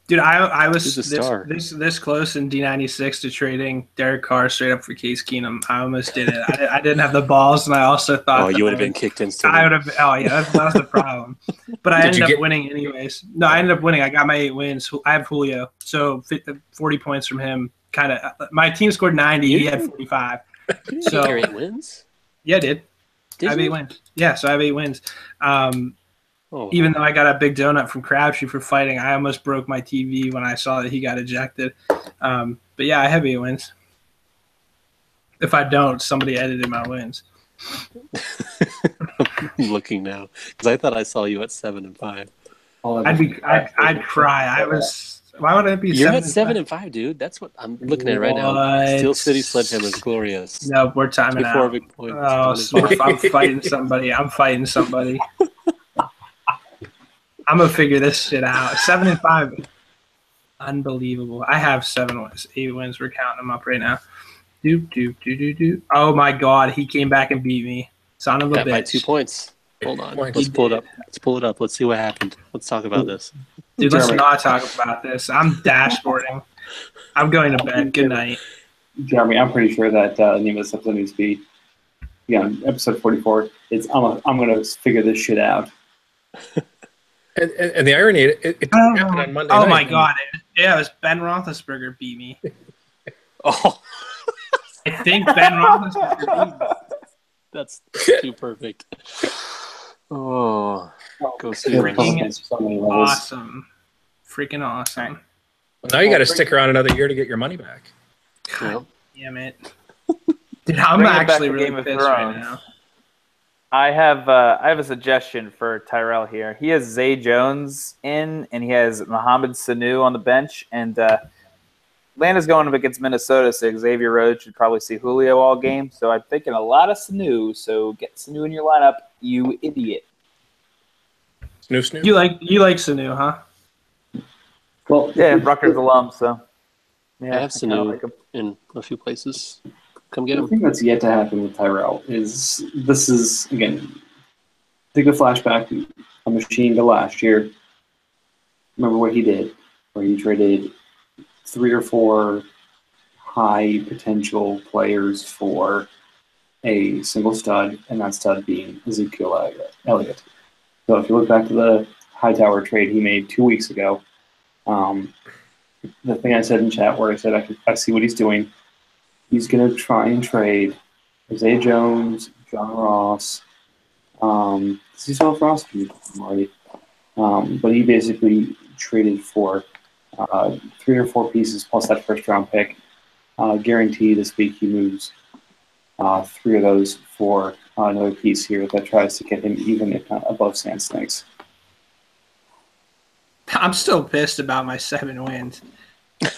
Dude, I was He's a star. this close in D96 to trading Derek Carr straight up for Case Keenum. I almost did it. I didn't have the balls, and I also thought. Oh, you would have been kicked instantly. I would have. Oh yeah, that was the problem. But I ended up winning anyways. No, I ended up winning. I got my 8 wins. I have Julio, so 40 points from him. Kind of. My team scored 90. He had 45. So your 8 wins. Yeah, I did. Did I have you? 8 wins. Yeah, so I have 8 wins. Oh. Even though I got a big donut from Crabtree for fighting, I almost broke my TV when I saw that he got ejected. But yeah, I have 8 wins. If I don't, somebody edited my wins. I'm looking now because I thought I saw you at 7-5. I'd cry. Why would I be? You're at 7-5, dude. That's what I'm looking at right now. Steel City Sledgehammer is glorious. No, we're timing 24 out. big points. Oh, I'm fighting somebody. I'm gonna figure this shit out. 7-5, unbelievable. I have 7 wins, 8 wins. We're counting them up right now. Oh my god, he came back and beat me. Son of a bitch. By 2 points. Hold on. Let's pull it up. Let's see what happened. Let's talk about this. Dude, let's not talk about this. I'm dashboarding. I'm going to bed. Good night. Jeremy, I'm pretty sure that the name of this episode needs to be episode 44. I'm going to figure this shit out. And the irony, it didn't happen on Monday night. Oh my god. Yeah, it was Ben Roethlisberger beat me. Oh. I think Ben Roethlisberger beat me. That's too perfect. Oh, go see awesome. Freaking awesome. Well, now you got to stick around another year to get your money back. God damn it. Dude, I'm actually really pissed right now. I have a suggestion for Tyrell here. He has Zay Jones in, and he has Mohamed Sanu on the bench, and Atlanta's going up against Minnesota, so Xavier Rhodes should probably see Julio all game. So I'm thinking a lot of Sanu. So get Sanu in your lineup, you idiot. Snoo. You like Sanu, huh? Well, yeah, Rutgers alum. So yeah, I have Sanu in a few places. Come get him. The thing that's yet to happen with Tyrell is again, take a flashback a machine to last year. Remember what he did, where he traded 3 or 4 high potential players for a single stud, and that stud being Ezekiel Elliott. So if you look back to the Hightower trade he made 2 weeks ago, the thing I said in chat where I said I see what he's doing. He's going to try and trade Zay Jones, John Ross. Does he still have Ross? But he basically traded for 3 or 4 pieces plus that first-round pick. Guarantee this week he moves 3 of those for another piece here that tries to get him even if not above Sand Snakes. I'm still pissed about my 7 wins.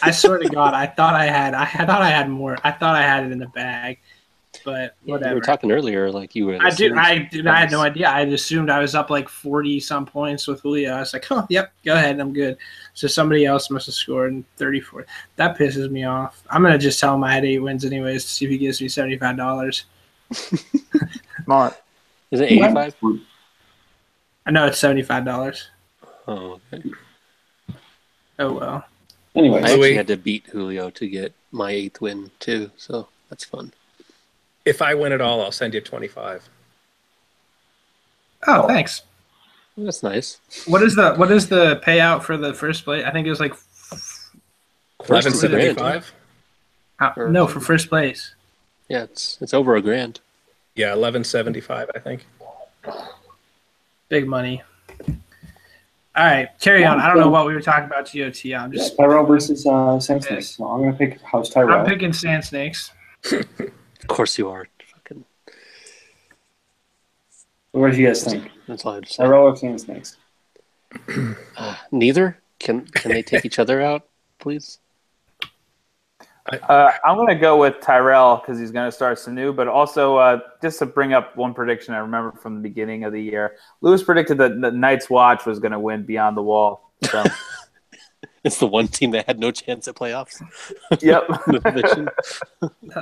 I swear to God, I thought I had more. I thought I had it in the bag. but Yeah, whatever. you were talking earlier like you were. I had no idea. I assumed I was up like 40 some points with Julio. I was like, oh, yep, go ahead, I'm good. So somebody else must have scored in 34. That pisses me off. I'm gonna just tell him I had 8 wins anyways to see if he gives me $75. Smart. Is it 85? I know it's $75. Oh, okay. Oh well. Anyway, I actually Louis. had to beat Julio to get my 8th win too, so that's fun. If I win it all, I'll send you 25. Oh, thanks. Well, that's nice. What is the payout for the first place? I think it was like $11.75. no, for first place. Yeah, it's over $1,000. Yeah, $11.75, I think. Big money. All right, carry on. I don't know what we were talking about GOT. I'm just Tyrell versus Sand Snakes. So I'm going to pick House Tyrell. I'm picking Sand Snakes. Of course you are. Fucking. What do you guys think? That's all I have to say. Tyrell or Sand Snakes? Neither. Can they take each other out, please? I'm going to go with Tyrell because he's going to start Sanu, but also just to bring up one prediction I remember from the beginning of the year. Lewis predicted that the Night's Watch was going to win Beyond the Wall. So. It's the one team that had no chance at playoffs. Yep.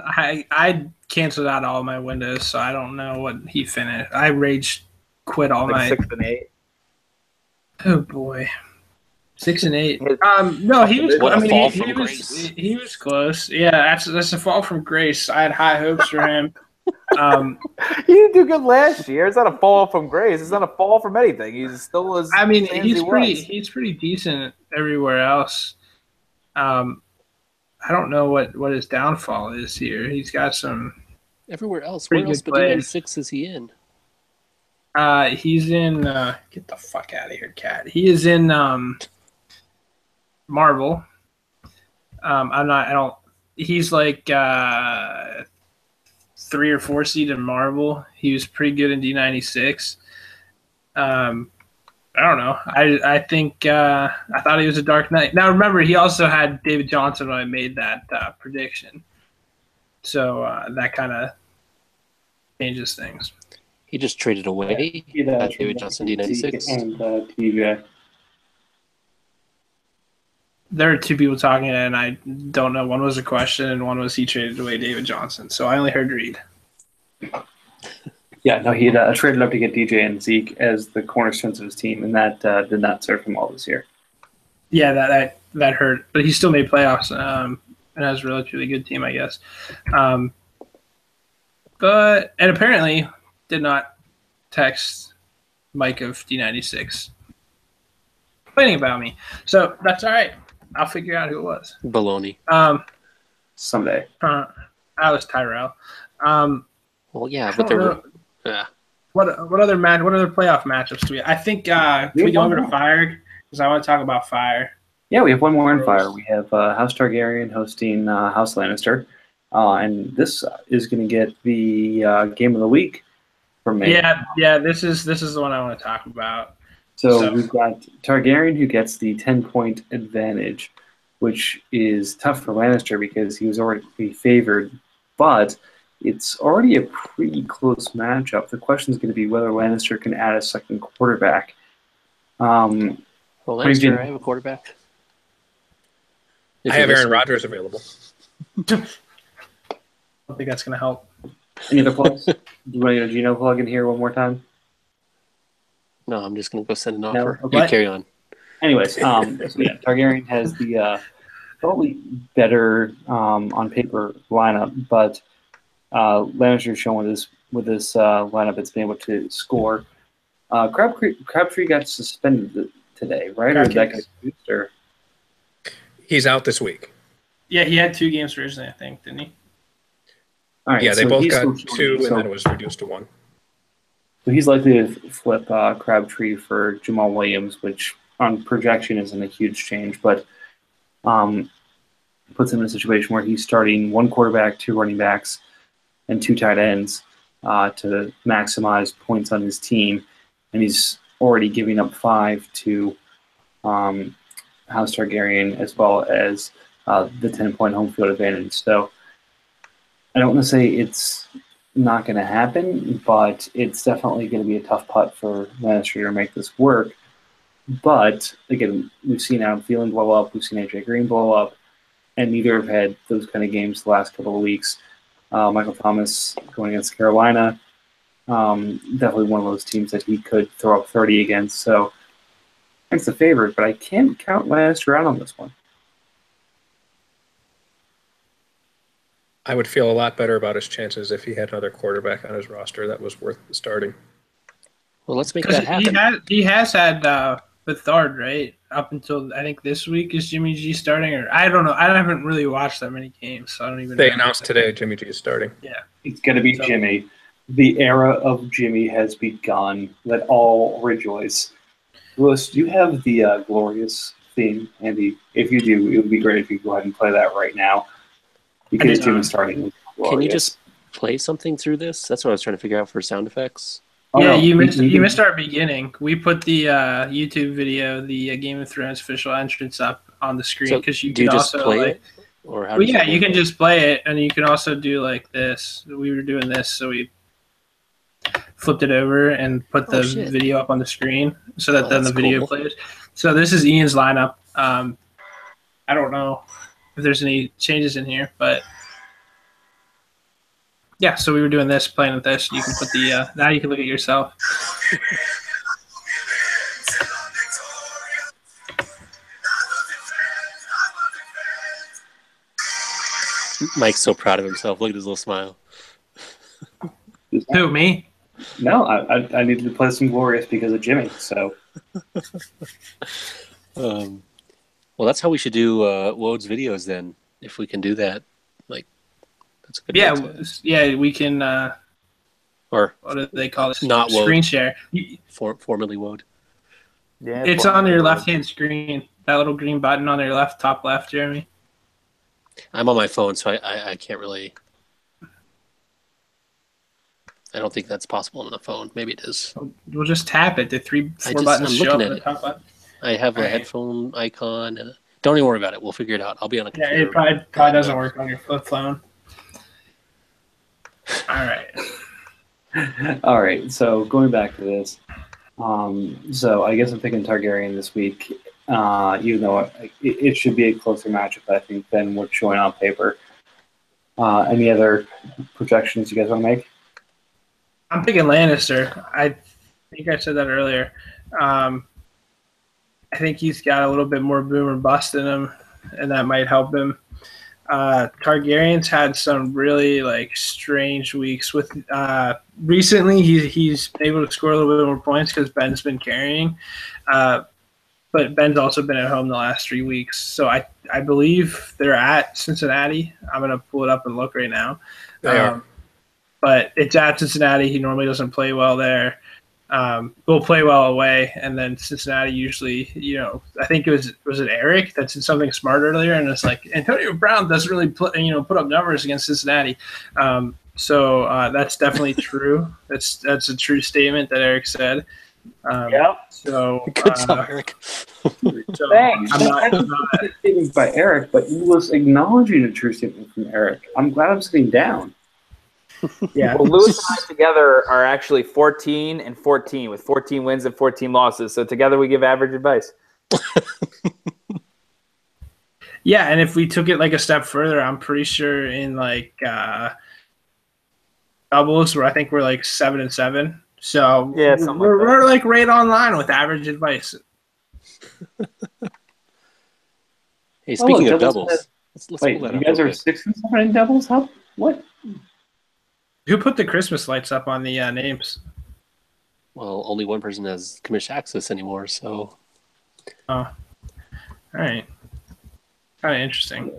I canceled out all my windows, so I don't know what he finished. I rage quit all my 6 and 8. Oh boy. 6 and 8. No, he was. What a I mean, fall he from was. grace. He was close. Yeah, that's a fall from grace. I had high hopes for him. He didn't do good last year. It's not a fall from grace. It's not a fall from anything. He's still as. I mean, as he's he pretty. was. He's pretty decent everywhere else. I don't know what his downfall is here. He's got some. Everywhere else. Pretty Where else good but players. D96 is he in? He's in. Get the fuck out of here, cat. He is in Marvel. I'm not. I don't. He's like 3 or 4 seed in Marvel. He was pretty good in D96. I don't know. I think I thought he was a Dark Knight. Now remember, he also had David Johnson when I made that prediction, so that kind of changes things. He just traded away David Johnson D96. And TJ. There are 2 people talking, and I don't know. One was a question, and one was he traded away David Johnson. So I only heard Reed. Yeah, no, he had traded up to get DJ and Zeke as the cornerstones of his team, and that did not serve him well this year. Yeah, that hurt, but he still made playoffs, and has a relatively good team, I guess. But apparently did not text Mike of D96 complaining about me, so that's all right. I'll figure out who it was. Baloney. Someday. I was Tyrell. Well, yeah, but there were. What other playoff matchups do we? I think can we go over to Fire because I want to talk about Fire. Yeah, we have one more in Fire. We have House Targaryen hosting House Lannister, and this is going to get the game of the week from me. Yeah. This is the one I want to talk about. So we've got Targaryen who gets the 10-point advantage, which is tough for Lannister because he was already favored, but it's already a pretty close matchup. The question is going to be whether Lannister can add a second quarterback. Well, Lannister, I have a quarterback. I have Aaron Rodgers available. I don't think that's going to help. Any other plugs? Do you want to get a Geno plug in here one more time? No, I'm just going to go send an No? offer. Okay. You carry on. Anyways, so yeah, Targaryen has the probably better on paper lineup, but Lannister's shown with this lineup it's been able to score. Crabtree got suspended today, right? Or did that get used, or? He's out this week. Yeah, he had 2 games originally, I think, didn't he? All right, Yeah, they so both he's got still 2, showing, and then it was reduced to 1. So he's likely to flip Crabtree for Jamal Williams, which on projection isn't a huge change, but puts him in a situation where he's starting 1 quarterback, 2 running backs, and 2 tight ends to maximize points on his team, and he's already giving up 5 to House Targaryen as well as the 10-point home field advantage. So I don't want to say it's not going to happen, but it's definitely going to be a tough putt for Lannistry to make this work. But again, we've seen Adam Thielen blow up, we've seen AJ Green blow up, and neither have had those kind of games the last couple of weeks. Michael Thomas going against Carolina, definitely one of those teams that he could throw up 30 against. So it's the favorite, but I can't count Lannistry out on this one. I would feel a lot better about his chances if he had another quarterback on his roster that was worth starting. Well, let's make that happen. He has had Bethard, right? Up until I think this week is Jimmy G starting, or I don't know. I haven't really watched that many games, so I don't even. They announced today Jimmy G is starting. Yeah, it's going to be Jimmy. The era of Jimmy has begun. Let all rejoice. Lewis, do you have the glorious theme, Andy? If you do, it would be great if you go ahead and play that right now. Because Jimmy's starting. Can you just play something through this? That's what I was trying to figure out for sound effects. Oh, yeah, no, you missed our beginning. We put the YouTube video, the Game of Thrones official entrance up on the screen because you can also play it. Or how you can just play it, and you can also do like this. We were doing this, so we flipped it over and put the video up on the screen so that then the video plays. So this is Ian's lineup. I don't know if there's any changes in here, but yeah, so we were doing this, playing with this. You can put the now you can look at yourself. Mike's so proud of himself. Look at his little smile. Who, me? No, I needed to play some Glorious because of Jimmy. So, well, that's how we should do Wode's videos then. If we can do that, like that's a good. Yeah, we can. Or what do they call it? Not screen Wode. Share. Formerly Wode. Yeah, it's on your left-hand screen. That little green button on your left, top left, Jeremy. I'm on my phone, so I can't really. I don't think that's possible on the phone. Maybe it is. We'll just tap it. The four buttons show up on the top button. I have a headphone icon. Don't even worry about it. We'll figure it out. I'll be on a computer. Yeah, it probably doesn't work on your flip phone. All right. All right. So going back to this, so I guess I'm picking Targaryen this week. Even though it should be a closer matchup, I think, than what's showing on paper. Any other projections you guys want to make? I'm picking Lannister. I think I said that earlier. I think he's got a little bit more boom or bust in him, and that might help him. Targaryen's had some really strange weeks. With recently, he's been able to score a little bit more points because Ben's been carrying. But Ben's also been at home the last 3 weeks. So I believe they're at Cincinnati. I'm going to pull it up and look right now. They are. But it's at Cincinnati. He normally doesn't play well there. We'll play well away. And then Cincinnati usually, I think it was Eric that said something smart earlier. And it's like, Antonio Brown doesn't really put up numbers against Cincinnati. So that's definitely true. That's a true statement that Eric said. So good job, Eric. Thanks. I'm not a statement by Eric, but he was acknowledging a true statement from Eric. I'm glad I'm sitting down. Yeah. Well, Lewis and I together are actually 14 and 14 with 14 wins and 14 losses. So together we give average advice. Yeah, and if we took it a step further, I'm pretty sure in doubles where I think we're 7-7. So yeah, we're right on line with average advice. Hey, speaking of doubles, let's wait, you guys are 6 and 7 in doubles? How? What? Who put the Christmas lights up on the names? Well, only one person has commission access anymore, so. Oh, all right. Kind of interesting.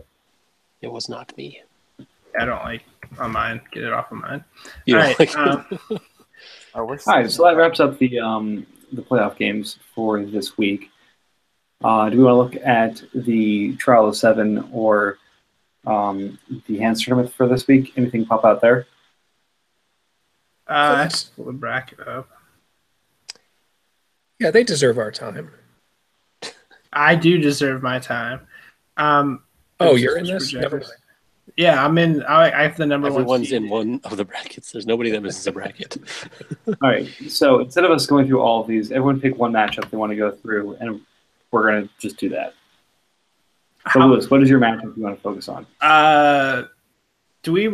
It was not me. I don't like on mine. Get it off of mine. You all right. All right, so that wraps up the playoff games for this week. Do we want to look at the Trial of 7 or the Hands Tournament for this week? Anything pop out there? Let's pull the bracket up. Yeah, they deserve our time. I do deserve my time. You're in this? Never mind. Yeah, I'm in. I have the number one. Everyone's seed. in one of the brackets. There's nobody that misses a bracket. All right. So instead of us going through all of these, everyone pick one matchup they want to go through, and we're going to just do that. So, Lewis, what is your matchup you want to focus on? Did we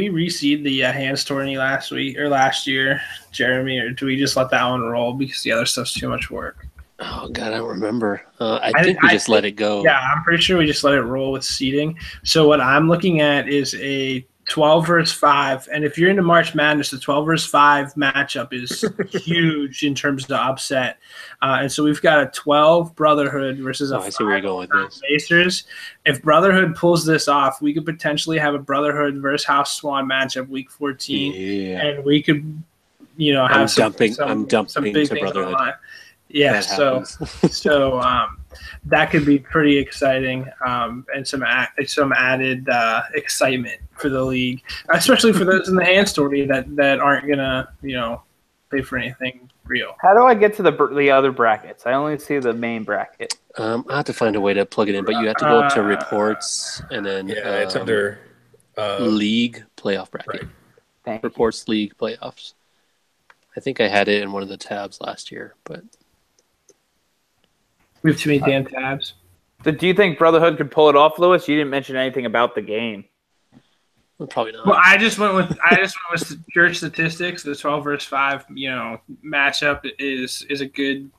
reseed the hands tourney last week or last year, Jeremy, or do we just let that one roll because the other stuff's too much work? Oh God, I don't remember. I think we just let it go. Yeah, I'm pretty sure we just let it roll with seeding. So what I'm looking at is a 12 versus 5, and if you're into March Madness, the 12 versus 5 matchup is huge in terms of the upset. And so we've got a 12 Brotherhood versus a 5 I see where you're going with this. Macers. If Brotherhood pulls this off, we could potentially have a Brotherhood versus House Swan matchup week 14, Yeah. and we could, have I'm some dumping big to things Brotherhood. online. Yeah, so that could be pretty exciting, and some added excitement for the league, especially for those in the hand story that aren't gonna pay for anything real. How do I get to the other brackets? I only see the main bracket. I have to find a way to plug it in, but you have to go up to reports and then it's under league playoff bracket. Right. Thank you. Reports league playoffs. I think I had it in one of the tabs last year, but We have too many damn tabs. Do you think Brotherhood could pull it off, Lewis? You didn't mention anything about the game. probably not. Well, I just went with pure statistics. The 12 versus 5, matchup is a good,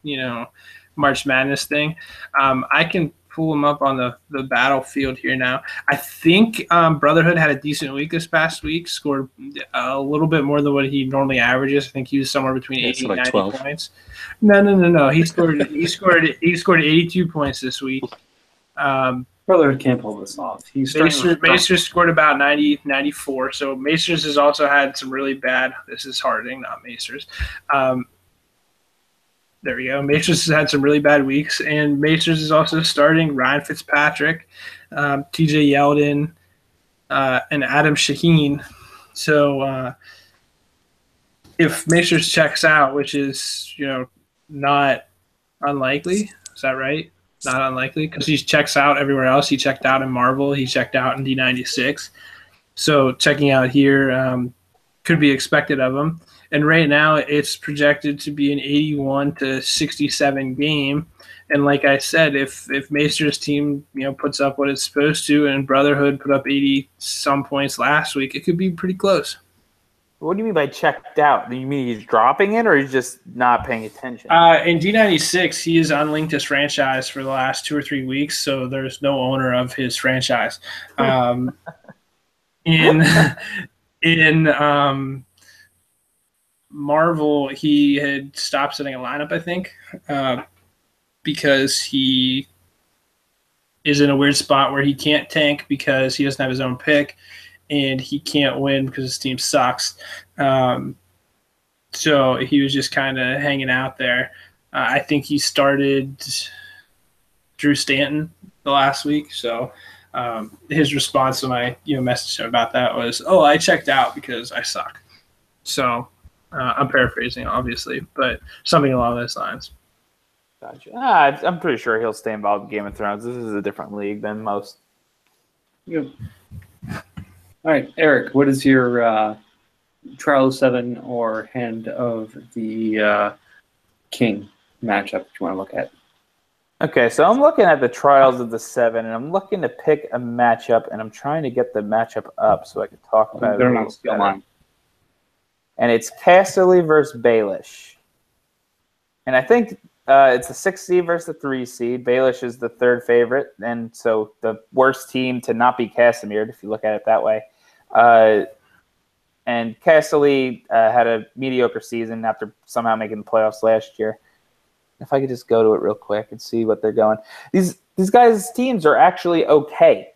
March Madness thing. I can pull them up on the battlefield here now. I think Brotherhood had a decent week this past week. Scored a little bit more than what he normally averages. I think he was somewhere between 80 and 90 12. points. No. He scored 82 points this week. Brotherhood can't pull this off. Macers scored about 90, 94. So Macers has also had some really bad. This is Harding, not Macers. There we go. Macers has had some really bad weeks, and Macers is also starting Ryan Fitzpatrick, TJ Yeldon, and Adam Shaheen. So if Macers checks out, which is not unlikely, is that right? Not unlikely because he checks out everywhere else. He checked out in Marvel. He checked out in D96. So checking out here could be expected of him. And right now it's projected to be an 81 to 67 game. And like I said, if Macer's team puts up what it's supposed to, and Brotherhood put up 80 some points last week, it could be pretty close. What do you mean by checked out? Do you mean he's dropping it, or he's just not paying attention? In D96, he has unlinked his franchise for the last 2 or 3 weeks, so there's no owner of his franchise. In Marvel, he had stopped setting a lineup, I think, because he is in a weird spot where he can't tank because he doesn't have his own pick, and he can't win because his team sucks. So he was just kind of hanging out there. I think he started Drew Stanton the last week. So his response to my message about that was, "Oh, I checked out because I suck." So I'm paraphrasing, obviously, but something along those lines. Gotcha. I'm pretty sure he'll stay involved in Game of Thrones. This is a different league than most. Yep. All right, Eric, what is your Trial of 7 or Hand of the King matchup that you want to look at? Okay, so I'm looking at the Trials of the 7, and I'm looking to pick a matchup, and I'm trying to get the matchup up so I can talk about it. They're not still mine. And it's Casterly versus Baelish. And I think it's a 6 seed versus the 3 seed. Baelish is the third favorite, and so the worst team to not be Casimir'd, if you look at it that way. And Casterly had a mediocre season after somehow making the playoffs last year. If I could just go to it real quick and see what they're going. These guys' teams are actually okay.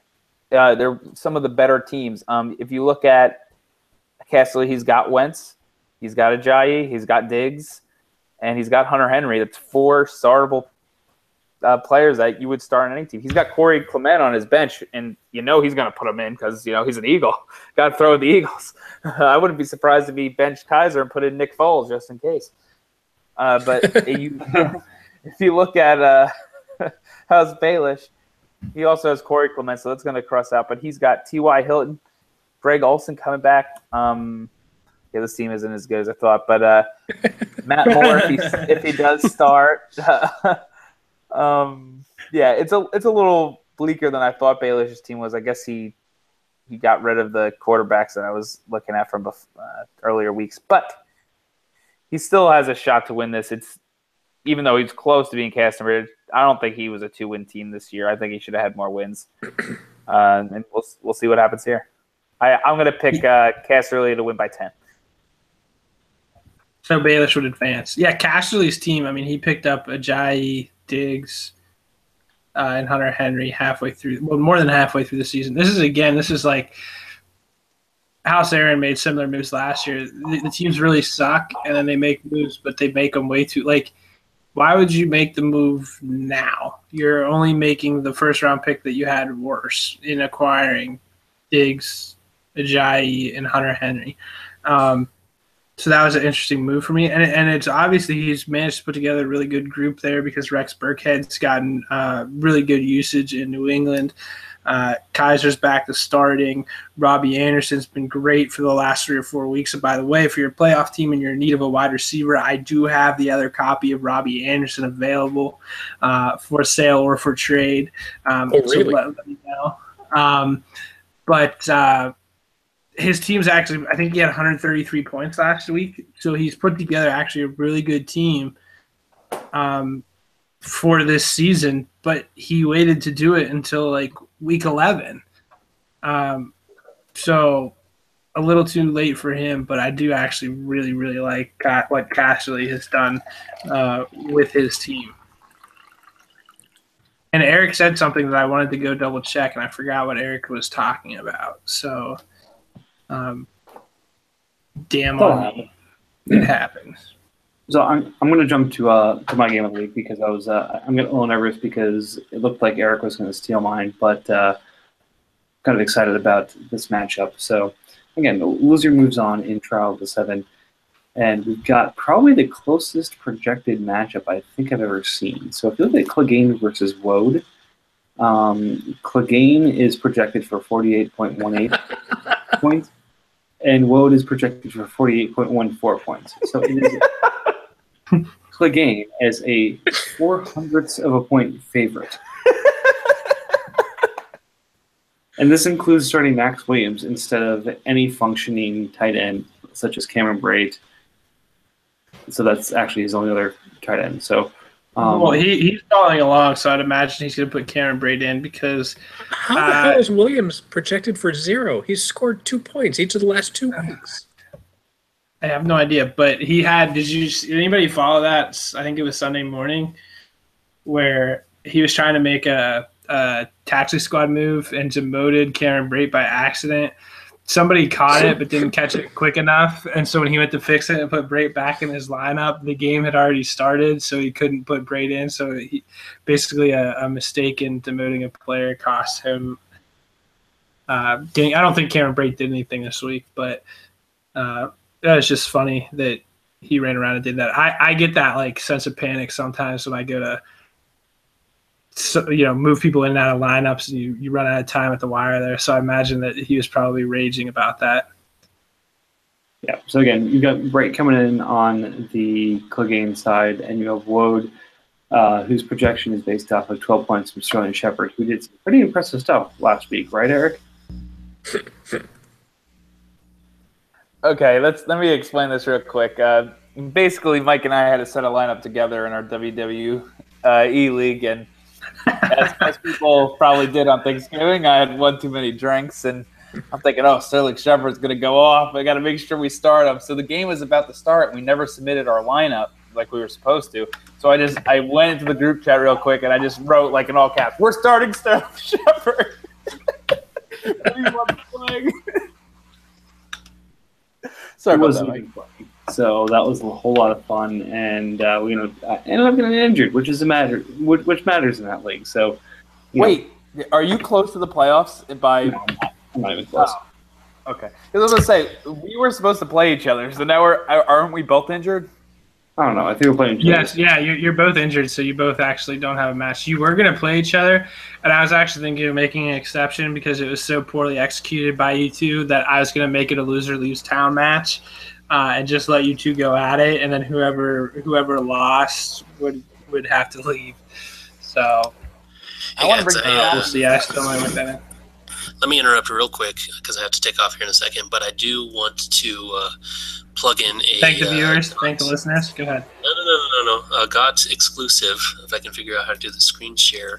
They're some of the better teams. If you look at Casterly, he's got Wentz, he's got Ajayi, he's got Diggs, and he's got Hunter Henry. That's 4 startable players that you would start on any team. He's got Corey Clement on his bench, and he's going to put him in because he's an Eagle. Got to throw with the Eagles. I wouldn't be surprised if he benched Kaiser and put in Nick Foles just in case. But if you look at how's Baelish, He also has Corey Clement, so that's going to cross out. But he's got T.Y. Hilton, Greg Olson coming back. Yeah, this team isn't as good as I thought, but Matt Moore, if he does start, yeah, it's a little bleaker than I thought Baylish's team was. I guess he got rid of the quarterbacks that I was looking at from earlier weeks, but he still has a shot to win this. It's even though he's close to being Casimir, I don't think he was a 2-win team this year. I think he should have had more wins, and we'll see what happens here. I'm going to pick Casterly to win by 10. So Baelish would advance. Yeah, Casterly's team, I mean, he picked up Ajayi, Diggs, and Hunter Henry halfway through, well, more than halfway through the season. This is like House Aaron made similar moves last year. The teams really suck, and then they make moves, but they make them way too, like, why would you make the move now? You're only making the first-round pick that you had worse in acquiring Diggs, Ajayi, and Hunter Henry. So that was an interesting move for me. And it's obviously he's managed to put together a really good group there because Rex Burkhead's gotten really good usage in New England. Kaiser's back to starting. Robbie Anderson's been great for the last 3 or 4 weeks. And by the way, for your playoff team and you're in need of a wide receiver, I do have the other copy of Robbie Anderson available for sale or for trade. Really? So let me know. But his team's actually, I think he had 133 points last week. So he's put together actually a really good team for this season, but he waited to do it until like week 11. So a little too late for him, but I do actually really, really like what Casterly has done with his team. And Eric said something that I wanted to go double check, and I forgot what Eric was talking about. So, damn on me. It happens. So I'm going to jump to my game of the week because I'm getting a little nervous because it looked like Eric was going to steal mine, but kind of excited about this matchup. So again, loser moves on in Trial of the 7, and we've got probably the closest projected matchup I think I've ever seen. So if you look at Clegane versus Woad, Clegane is projected for 48.18 points, and Woad is projected for 48.14 points. So it is Clegane as a 0.04 of a point favorite. And this includes starting Max Williams instead of any functioning tight end, such as Cameron Brate. So that's actually his only other tight end. So, well, he's following along, so I'd imagine he's going to put Cameron Brate in because how the hell is Williams projected for 0? He's scored 2 points each of the last 2 weeks. I have no idea, but he had. Did anybody follow that? I think it was Sunday morning, where he was trying to make a taxi squad move and demoted Cameron Brate by accident. Somebody caught it but didn't catch it quick enough, and so when he went to fix it and put Brate back in his lineup, the game had already started, so he couldn't put Brate in. So he basically a mistake in demoting a player cost him. I don't think Cameron Brate did anything this week, but it's just funny that he ran around and did that. I get that like sense of panic sometimes when I go to move people in and out of lineups, and you run out of time at the wire there. So I imagine that he was probably raging about that. Yeah. So again, you've got Brate coming in on the Clegane side, and you have Woad, whose projection is based off of 12 points from Sterling Shepard, who did some pretty impressive stuff last week, right, Eric? Okay, let me explain this real quick. Basically, Mike and I had to set a lineup together in our WWE league, and as people probably did on Thanksgiving, I had one too many drinks, and I'm thinking, Sterling Shepard's going to go off. I got to make sure we start him. So the game was about to start, and we never submitted our lineup like we were supposed to. So I went into the group chat real quick, and I just wrote like in all caps, "We're starting Sterling Shepard." Sorry about that, Mike. So that was a whole lot of fun, and I ended up getting injured, which which matters in that league. So, wait, are you close to the playoffs? No, I'm not even close. Oh, okay, because I was gonna say we were supposed to play each other, so now aren't we both injured? I don't know. I think we're playing. Yes, yeah, you're both injured, so you both actually don't have a match. You were going to play each other, and I was actually thinking of making an exception because it was so poorly executed by you two that I was going to make it a loser leaves town match, and just let you two go at it, and then whoever lost would have to leave. So I want to bring we'll see. I still might work that in. Let me interrupt real quick because I have to take off here in a second, but I do want to plug in a... Thank the viewers. Thank the listeners. Go ahead. No. GoT exclusive, if I can figure out how to do the screen share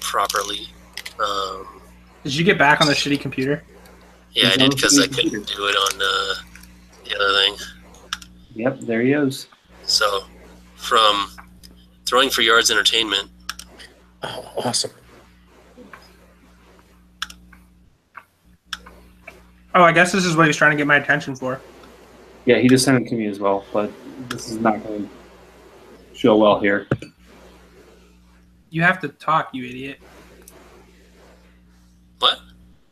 properly. Did you get back on the shitty computer? Yeah, I did because I couldn't do it on the other thing. Yep, there he is. So, from Throwing for Yards Entertainment. Oh, awesome. Oh, I guess this is what he's trying to get my attention for. Yeah, he just sent it to me as well, but this is not going to show well here. You have to talk, you idiot. What?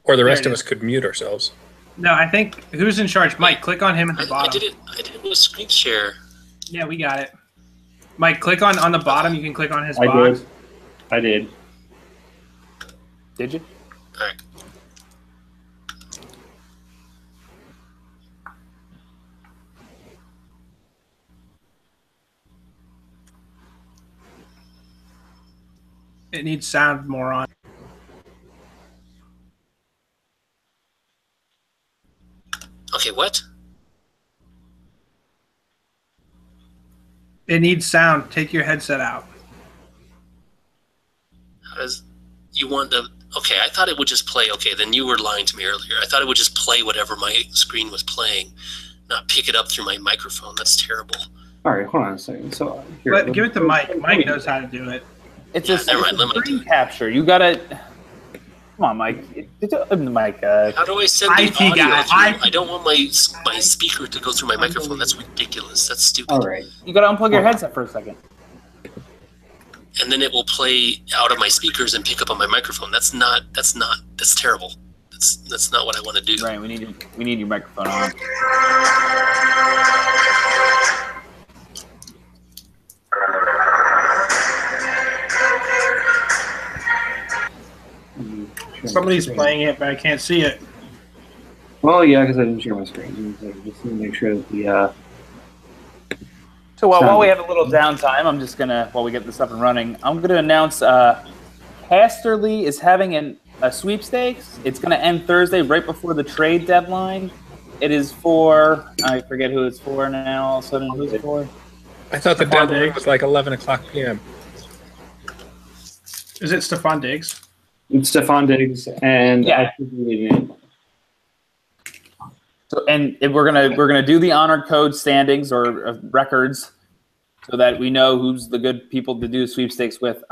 Or the rest of us could mute ourselves. No, I think who's in charge? Mike, click on him at the bottom. I did it with screen share. Yeah, we got it. Mike, click on the bottom. You can click on his box. I did. Did you? All right. It needs sound more on. Okay, what? It needs sound. Take your headset out. How does you want to? Okay, I thought it would just play. Okay, then you were lying to me earlier. I thought it would just play whatever my screen was playing, not pick it up through my microphone. That's terrible. All right, hold on a second. So Give it to Mike. Mike knows how to do it. It's Yeah, a never mind, let me screen do it. capture. You gotta. Come on, Mike. Mike. How do I send the IT audio guy, through? I don't want my speaker to go through my microphone. That's ridiculous. That's stupid. all right. You gotta unplug your headset for a second. And then it will play out of my speakers and pick up on my microphone. That's terrible. That's not what I want to do. Right. We need your microphone on. Somebody's playing it, but I can't see it. Well, yeah, because I didn't share my screen. So just to make sure that the So while we have a little downtime, I'm just gonna while we get this up and running, I'm gonna announce Casterly is having a sweepstakes. It's gonna end Thursday, right before the trade deadline. It is for I forget who it's for now. All of a sudden, who's it for? I thought the deadline was like 11 o'clock p.m. Is it Stephon Diggs? it's Stephon Diggs and Yeah. I should be leaving it. So, and we're gonna do the honor code standings or records, so that we know who's the good people to do sweepstakes with.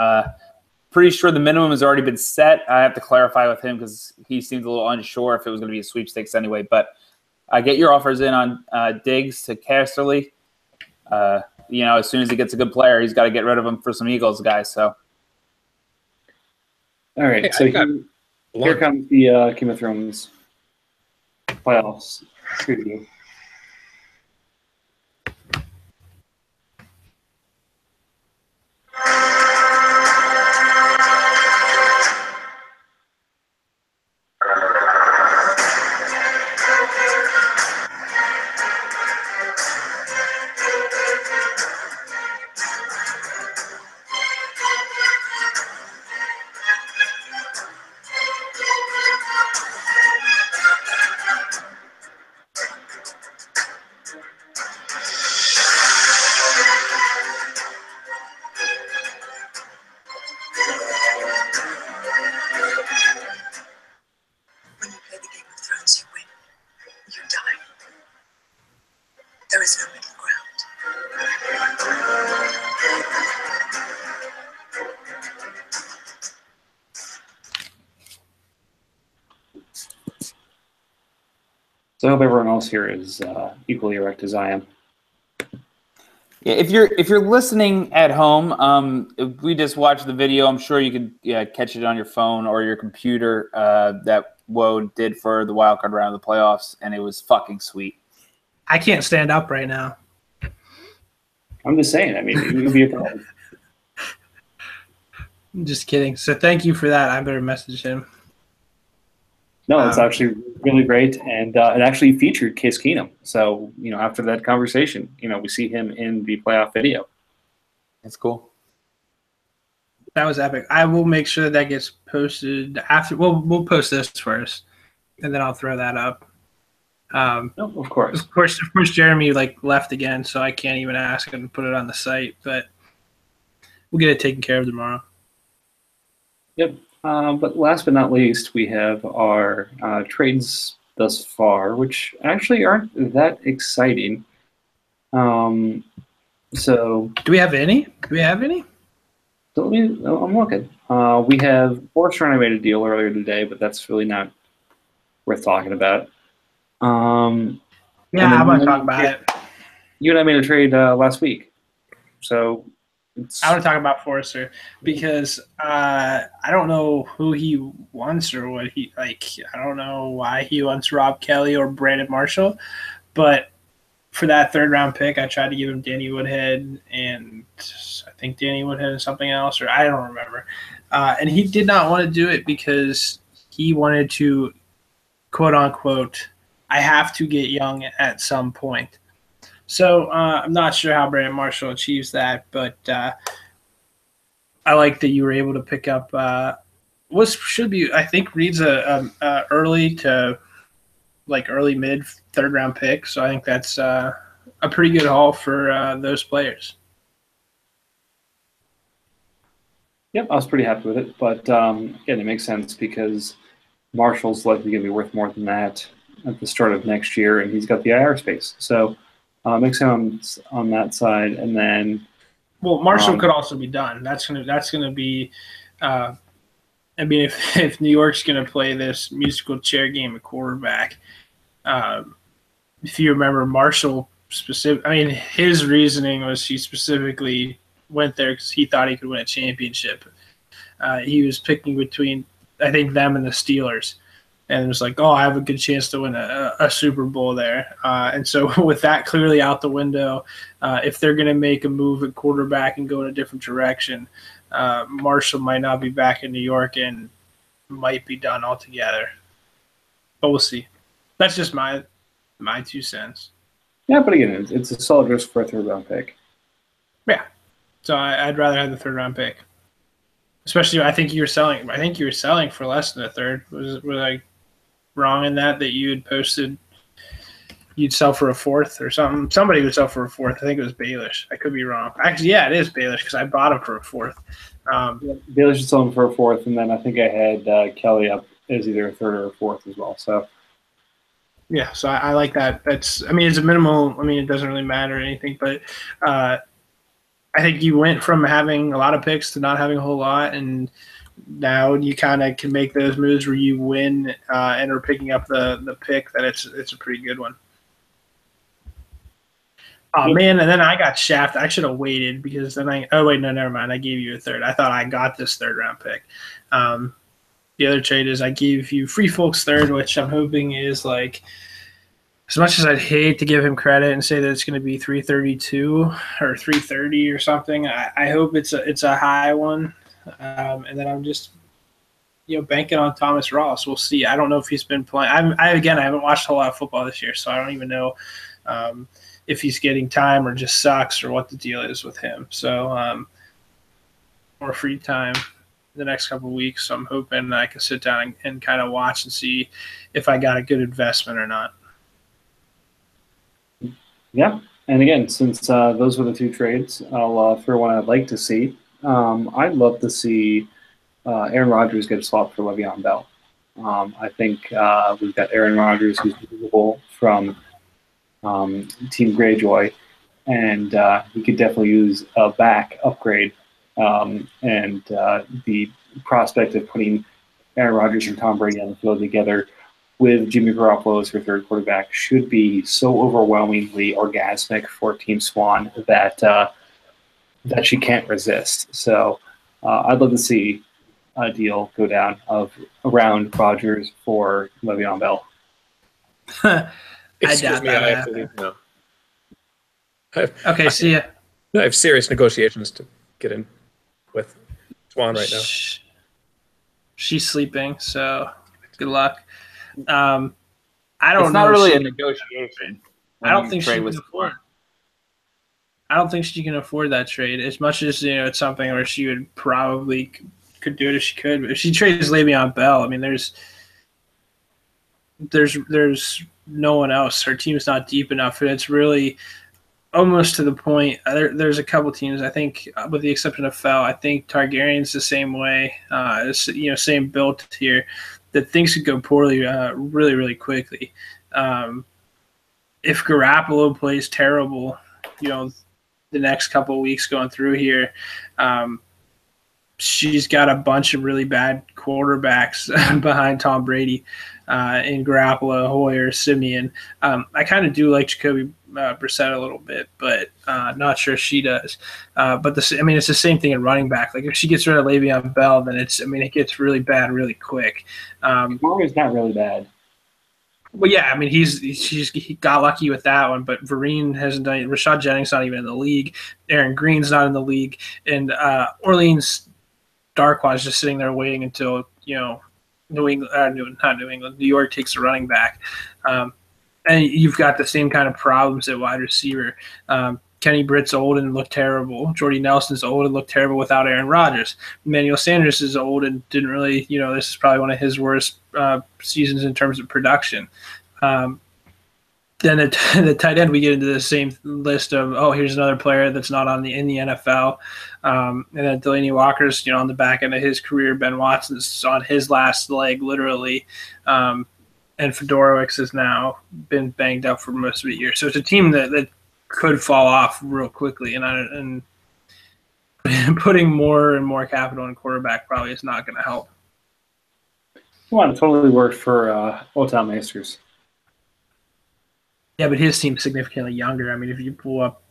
Pretty sure the minimum has already been set. I have to clarify with him because he seems a little unsure if it was going to be a sweepstakes anyway. But get your offers in on Diggs to Casterly. As soon as he gets a good player, he's got to get rid of him for some Eagles guys. So. All right, Hey, so here comes the Game of Thrones playoffs preview. When you play the Game of Thrones, you win. You die. There is no middle ground. So I hope everyone else here is equally erect as I am. Yeah, if you're listening at home, if we just watched the video, I'm sure you could catch it on your phone or your computer that Woe did for the wildcard round of the playoffs, and it was fucking sweet. I can't stand up right now. I'm just saying. I mean, it would be a problem. I'm just kidding. So thank you for that. I better message him. No, it's actually really great, and it actually featured Case Keenum. So after that conversation, we see him in the playoff video. That's cool. That was epic. I will make sure that gets posted after. We'll post this first, and then I'll throw that up. No, of course. Of course, Jeremy left again, so I can't even ask him to put it on the site. But we'll get it taken care of tomorrow. Yep. But last but not least, we have our trades thus far, which actually aren't that exciting. So do we have any? So I'm looking. We have Forrester and I made a deal earlier today, but that's really not worth talking about. Yeah, I'm going to talk about it. You and I made a trade last week. So I want to talk about Forrester because I don't know who he wants or what he like. I don't know why he wants Rob Kelly or Brandon Marshall, but for that third round pick, I tried to give him Danny Woodhead and I think Danny Woodhead and something else, or I don't remember. And he did not want to do it because he wanted to, quote unquote, I have to get young at some point. So I'm not sure how Brandon Marshall achieves that, but I like that you were able to pick up what should be, I think, Reed's a early to early mid third round pick. So I think that's a pretty good haul for those players. Yep, I was pretty happy with it, but again, it makes sense because Marshall's likely going to be worth more than that at the start of next year, and he's got the IR space. So makes sense on that side, and then Marshall could also be done. That's gonna be. I mean, if New York's gonna play this musical chair game at quarterback, if you remember Marshall his reasoning was he specifically went there because he thought he could win a championship. He was picking between, I think, them and the Steelers. And it was like, I have a good chance to win a Super Bowl there. And so with that clearly out the window, if they're going to make a move at quarterback and go in a different direction, Marshall might not be back in New York and might be done altogether. But we'll see. That's just my 2 cents. Yeah, but again, it's a solid risk for a third-round pick. Yeah. So I'd rather have the third-round pick. Especially, I think you were selling for less than a third. Was I wrong in that you had posted you'd sell for a fourth or something? Somebody would sell for a fourth. I think it was Baelish. I could be wrong. Actually, yeah, it is Baelish because I bought him for a fourth. Baelish should sell him for a fourth, and then I think I had Kelly up as either a third or a fourth as well. So yeah, so I like that. It's a minimal. It doesn't really matter or anything, but I think you went from having a lot of picks to not having a whole lot, and now you kind of can make those moves where you win and are picking up the pick. That it's a pretty good one. Oh man, and then I got shafted. I should have waited because then never mind. I gave you a third. I thought I got this third round pick. The other trade is I gave you Free Folks third, which I'm hoping is as much as I'd hate to give him credit and say that it's going to be 332 or 330 or something, I hope it's a high one. And then I'm just banking on Thomas Ross. We'll see. I don't know if he's been playing. I haven't watched a whole lot of football this year, so I don't even know if he's getting time or just sucks or what the deal is with him. So more free time the next couple of weeks. So I'm hoping I can sit down and kind of watch and see if I got a good investment or not. Yeah, and again, since those were the 2 trades, I'll throw one I'd like to see. I'd love to see Aaron Rodgers get swapped for Le'Veon Bell. I think we've got Aaron Rodgers, who's movable from Team Greyjoy, and he could definitely use a back upgrade. And the prospect of putting Aaron Rodgers and Tom Brady on the field together with Jimmy Garoppolo as your third quarterback should be so overwhelmingly orgasmic for Team Swan that she can't resist. So I'd love to see a deal go down around Rodgers for Le'Veon Bell. Excuse me, I have to leave now. Okay, see ya. I have serious negotiations to get in with Swan right now. She's sleeping, so good luck. I don't It's know. not really a negotiation. I don't think she trade can with afford. I don't think she can afford that trade as much as it's something where she would probably could do it if she could. But if she trades Le'Veon Bell, I mean, there's no one else. Her team's not deep enough, and it's really almost to the point. There's a couple teams, I think, with the exception of Fell. I think Targaryen's the same way. Same build here. That things could go poorly really, really quickly. If Garoppolo plays terrible, the next couple of weeks going through here, she's got a bunch of really bad quarterbacks behind Tom Brady in Garoppolo, Hoyer, Simeon. I kind of do like Jacoby Brissett a little bit, but not sure she does. But it's the same thing in running back. Like if she gets rid of Le'Veon Bell, then it gets really bad really quick. Kamara's not really bad. Well, yeah, he got lucky with that one, but Vereen hasn't done it. Rashad Jennings not even in the league. Aaron Green's not in the league, and Orleans Darkwa's just sitting there waiting until New York takes the running back, and you've got the same kind of problems at wide receiver. Kenny Britt's old and looked terrible. Jordy Nelson's old and looked terrible without Aaron Rodgers. Emmanuel Sanders is old and didn't really, this is probably one of his worst seasons in terms of production. Then the tight end, we get into the same list of, here's another player that's not in the NFL. And then Delaney Walker's, on the back end of his career. Ben Watson's on his last leg, literally. And Fedorowicz has now been banged up for most of the year. So it's a team that could fall off real quickly, and putting more and more capital in quarterback probably is not going to help. Well, it totally worked for Otal Meisters. Yeah, but his team's significantly younger. I mean, if you pull up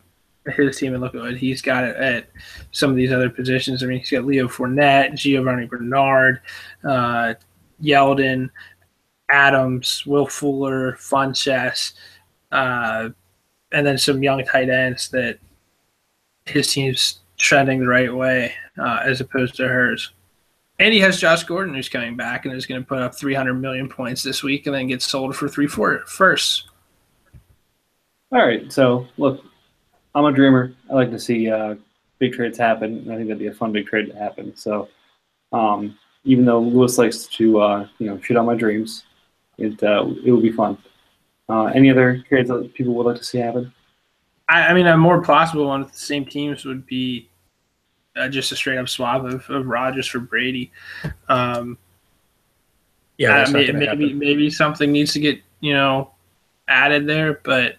his team and look at what he's got at some of these other positions, I mean, he's got Leo Fournette, Giovanni Bernard, Yeldon, Adams, Will Fuller, Funchess, and then some young tight ends that his team's trending the right way as opposed to hers. And he has Josh Gordon, who's coming back and is going to put up 300 million points this week and then get sold for 3/4 first. All right, so look, I'm a dreamer. I like to see big trades happen, and I think that'd be a fun big trade to happen. So even though Lewis likes to shit on my dreams, it will be fun. Any other trades that people would like to see happen? I mean, a more plausible one with the same teams would be just a straight up swap of Rodgers for Brady. Maybe something needs to get added there, but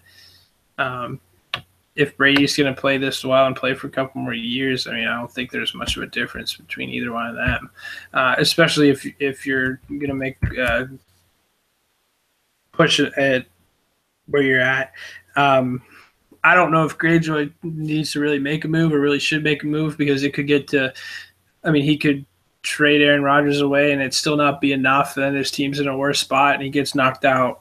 if Brady's going to play this well and play for a couple more years, I mean, I don't think there's much of a difference between either one of them, especially if you're going to make push it at where you're at. I don't know if Greyjoy needs to really make a move or really should make a move, because it could get to – I mean, he could trade Aaron Rodgers away and it still not be enough. Then his team's in a worse spot and he gets knocked out,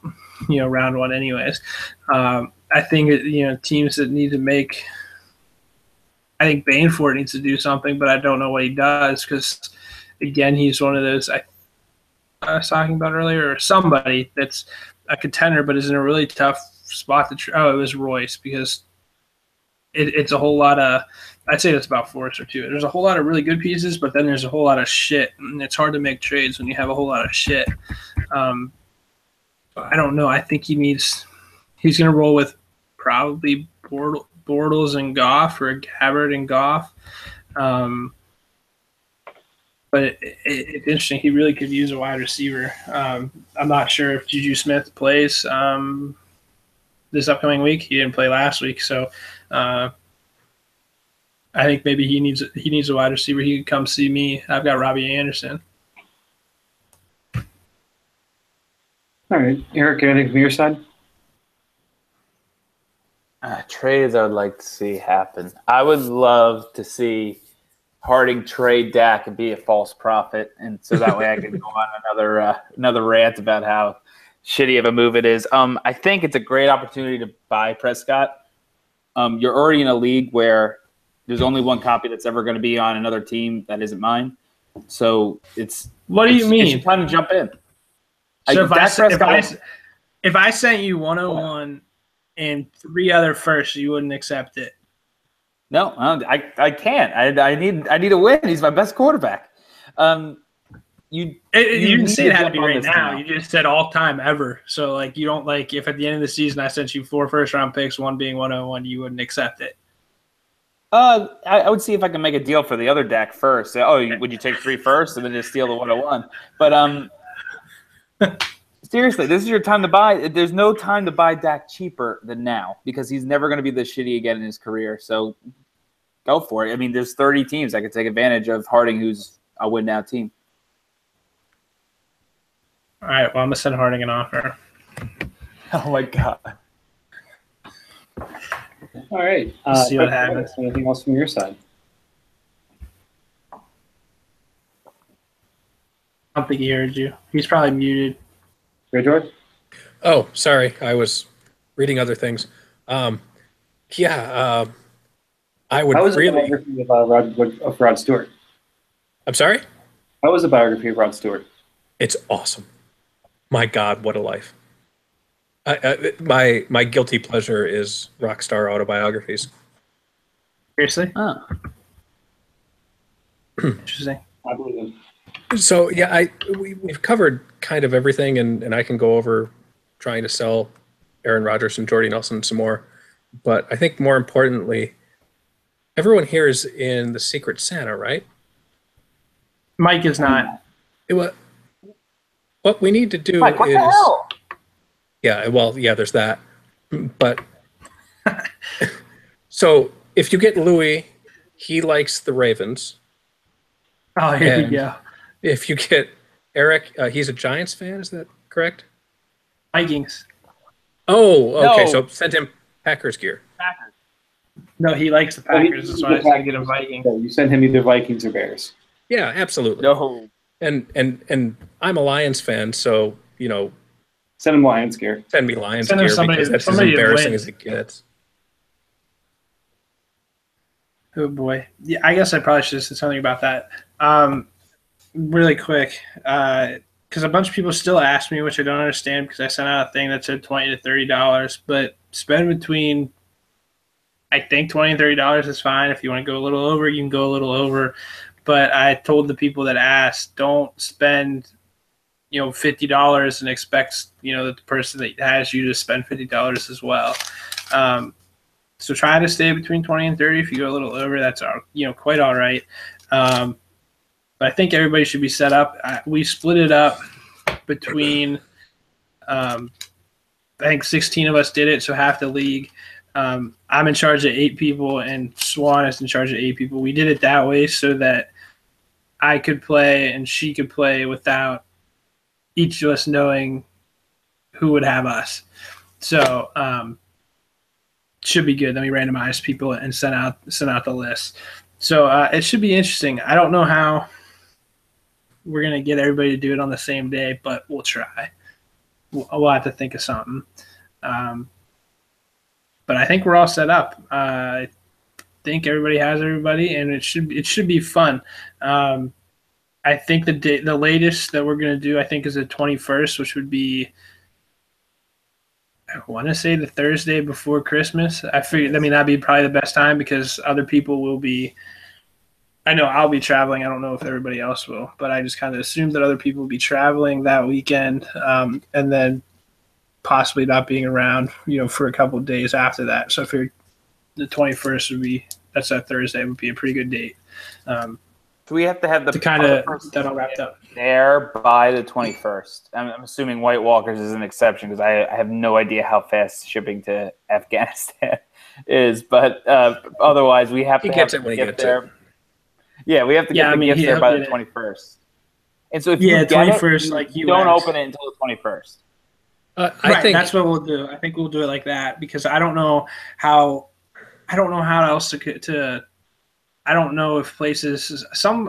round one anyways. I think, teams that need to make – I think Bainford needs to do something, but I don't know what he does because, again, he's one of those I was talking about earlier, or somebody that's a contender but is in a really tough spot to it was Royce, because it's a whole lot of – I'd say that's about Forrester too. There's a whole lot of really good pieces, but then there's a whole lot of shit, and it's hard to make trades when you have a whole lot of shit. I don't know. I think he's going to roll with probably Bortles and Goff, or Gabbard and Goff. But it's interesting. He really could use a wide receiver. I'm not sure if Juju Smith plays this upcoming week. He didn't play last week, so I think maybe he needs a wide receiver. He could come see me. I've got Robbie Anderson. All right, Eric, anything from your side? Trades I would like to see happen. I would love to see Harding trade Dak and be a false prophet, and so that way I can go on another rant about how shitty of a move it is. I think it's a great opportunity to buy Prescott. You're already in a league where There's only one copy that's ever going to be on another team that isn't mine. So What do you mean? It's your time to jump in. So if I sent you 101 and 3 other firsts, you wouldn't accept it. No, I can't. I need a win. He's my best quarterback. You didn't say it had to be right now. You just said all time ever. So like you don't like if at the end of the season I sent you 4 first-round picks, one being 101, you wouldn't accept it. I would see if I can make a deal for the other deck first. Would you take 3 first and then just steal the 101? But seriously, this is your time to buy. There's no time to buy Dak cheaper than now because he's never going to be this shitty again in his career. So go for it. I mean, there's 30 teams that could take advantage of Harding, who's a win now team. All right. Well, I'm gonna send Harding an offer. Oh my god. All right. See what happens. Anything else from your side? I don't think he heard you. He's probably muted. Greyjoy? Oh, sorry. I was reading other things. I would How was really. the biography of Rod Stewart? I'm sorry? How was the biography of Rod Stewart? It's awesome. My God, what a life. My guilty pleasure is rock star autobiographies. Seriously? Oh. Interesting. I believe it. So yeah, we've covered kind of everything, and I can go over trying to sell Aaron Rodgers and Jordy Nelson some more. But I think more importantly, everyone here is in the Secret Santa, right? Mike is not. What we need to do Mike, what is the hell? yeah, there's that. But so if you get Louis, he likes the Ravens. Oh, here And we go. If you get Eric, he's a Giants fan, is that correct? Vikings. Oh, okay. No. So send him Packers gear. No, he likes the Packers. That's why I said get a Viking. So you send him either Vikings or Bears. Yeah, absolutely. No. And I'm a Lions fan, so Send him Lions gear. send me Lions Send him gear somebody- because that's as somebody that embarrassing wins. as it gets. Oh boy. Yeah, I guess I probably should have said something about that. Really quick, because a bunch of people still ask me, which I don't understand, because I sent out a thing that said $20 to $30, but spend between, I think $20 and $30 is fine. If you want to go a little over, you can go a little over. But I told the people that asked, don't spend, $50 and expect, that the person that has you to spend $50 as well. So try to stay between 20 and 30. If you go a little over, that's quite all right. But I think everybody should be set up. We split it up between, I think 16 of us did it, so half the league. I'm in charge of 8 people, and Swan is in charge of 8 people. We did it that way so that I could play and she could play without each of us knowing who would have us. So should be good. Then we randomized people and sent out the list. So it should be interesting. I don't know how we're going to get everybody to do it on the same day, but we'll try. We'll have to think of something. But I think we're all set up. I think everybody has everybody, and it should be fun. I think the latest that we're going to do, I think, is the 21st, which would be, I want to say, the Thursday before Christmas. That'd be probably the best time because other people will be. I know I'll be traveling. I don't know if everybody else will, but I just kind of assume that other people will be traveling that weekend, and then possibly not being around, for a couple of days after that. So I figured the 21st that's that Thursday, would be a pretty good date. Do we have to have To kind of that all wrapped up there by the 21st? I'm assuming White Walkers is an exception because I have no idea how fast shipping to Afghanistan is. But otherwise, we have to gets have it when he get gets there. it. Yeah, we have to get the gifts there by the 21st. And so if you get 21st, you don't open it until the 21st. I think that's what we'll do. I think we'll do it like that because I don't know how else to. I don't know if places.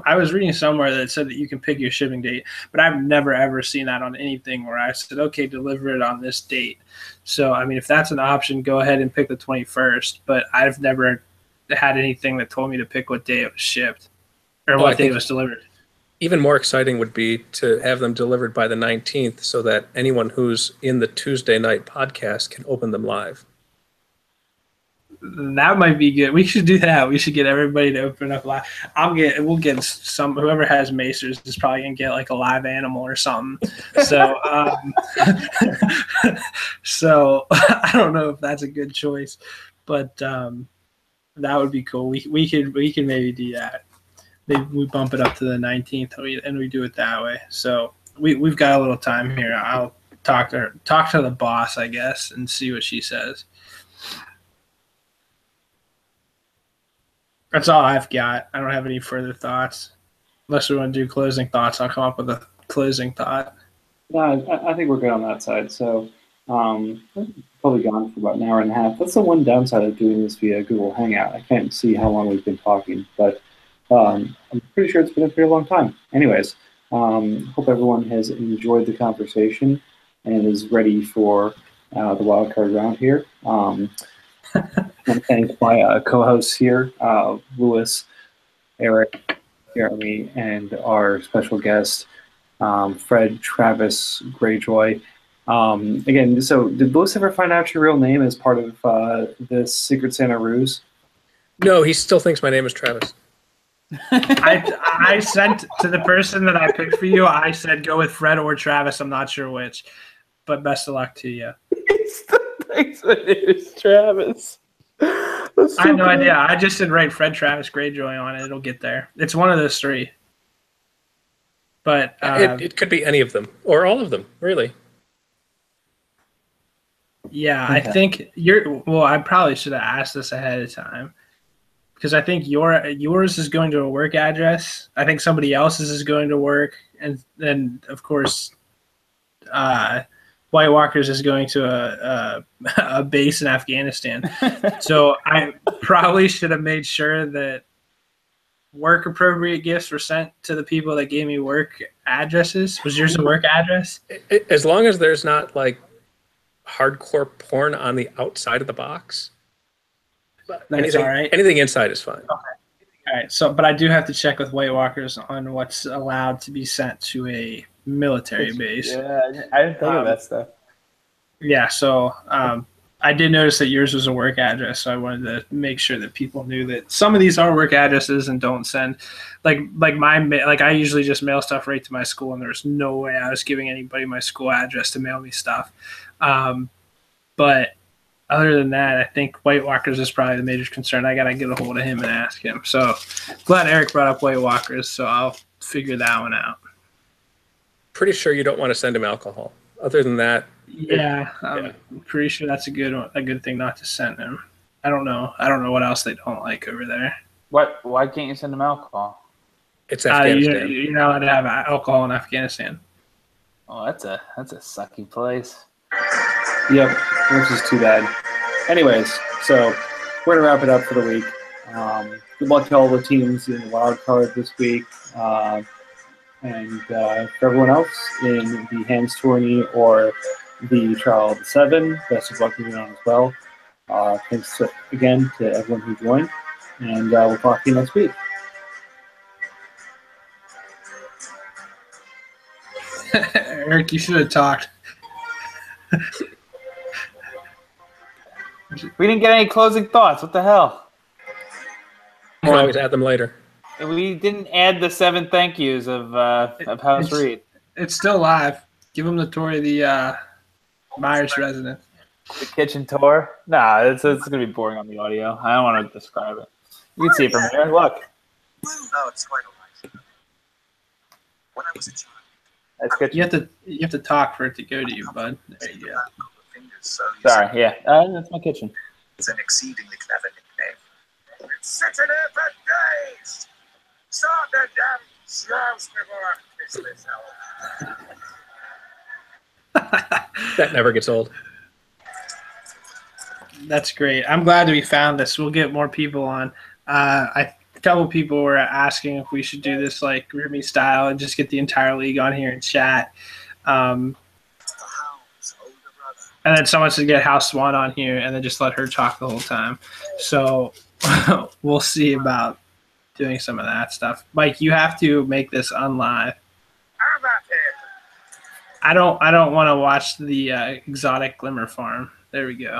I was reading somewhere that said that you can pick your shipping date, but I've never ever seen that on anything where I said, okay, deliver it on this date. So if that's an option, go ahead and pick the 21st. But I've never had anything that told me to pick what day it was shipped or I what day think it was delivered. even more exciting would be to have them delivered by the 19th so that anyone who's in the Tuesday night podcast can open them live. That might be good. We should do that. We should get everybody to open up live. We'll get some. Whoever has macers is probably gonna get like a live animal or something. So, so I don't know if that's a good choice, but that would be cool. We can maybe do that. Maybe we bump it up to the 19th and we do it that way. So we've got a little time here. I'll talk to the boss, I guess, and see what she says. That's all I've got. I don't have any further thoughts. Unless we want to do closing thoughts, I'll come up with a closing thought. No, I think we're good on that side. So probably gone for about an hour and a half. That's the one downside of doing this via Google Hangout. I can't see how long we've been talking, but I'm pretty sure it's been a pretty long time. Anyways, hope everyone has enjoyed the conversation and is ready for the wildcard round here. I want to thank my co-hosts here, Lewis, Eric, Jeremy, and our special guest, Fred, Travis, Greyjoy. Again, so did Lewis ever find out your real name as part of this Secret Santa ruse? No, he still thinks my name is Travis. I sent to the person that I picked for you, I said go with Fred or Travis. I'm not sure which, but best of luck to you. Thanks, my name is Travis. I have no idea. I just did write Fred, Travis, Greyjoy on it. It'll get there. It's one of those three. But it could be any of them or all of them, really. Yeah, okay. I think I probably should have asked this ahead of time because I think yours is going to a work address. I think somebody else's is going to work, and then of course, White Walker's is going to a base in Afghanistan. So I probably should have made sure that work appropriate gifts were sent to the people that gave me work addresses. Was yours a work address? As long as there's not like hardcore porn on the outside of the box. That's all right. Anything inside is fine. Okay. All right. So, but I do have to check with White Walkers on what's allowed to be sent to a military base. Yeah, I didn't think of that stuff. Yeah. So, I did notice that yours was a work address, so I wanted to make sure that people knew that some of these are work addresses and don't send like I usually just mail stuff right to my school, and there's no way I was giving anybody my school address to mail me stuff. But other than that, I think White Walkers is probably the major concern. I gotta get a hold of him and ask him. So glad Eric brought up White Walkers, so I'll figure that one out. Pretty sure you don't want to send him alcohol. Other than that, yeah, I'm pretty sure that's a good thing not to send him. I don't know what else they don't like over there. What? Why can't you send them alcohol? It's Afghanistan. You're not allowed to have alcohol in Afghanistan. Oh, that's a sucky place. Yep, which is too bad. Anyways, so we're gonna wrap it up for the week. Good luck to all the teams in the wild card this week. And for everyone else in the Hands Tourney or the Trial of the Seven, best of luck moving on as well. Thanks again to everyone who joined, and we'll talk to you next week. Eric, you should have talked. We didn't get any closing thoughts. What the hell? You can always add them later. We didn't add the 7 thank yous of House Reed. It's still live. Give them the tour of the Myers residence. The kitchen tour? Nah, it's going to be boring on the audio. I don't want to describe it. You can see it from here. Look. No, it's quite all right. When I was a child, that's good. You have to talk for it to go to you, bud. There you go. Sorry, yeah. That's my kitchen. It's an exceedingly clever nickname. It's such an effort, days! Start the damn slams before I piss this out. That never gets old. That's great. I'm glad that we found this. We'll get more people on. A couple people were asking if we should do this like Grimmy style and just get the entire league on here and chat. And then someone should get House Swan on here and then just let her talk the whole time. So we'll see about doing some of that stuff. Mike, you have to make this on live. I'm not here. I don't want to watch the exotic glimmer farm. There we go.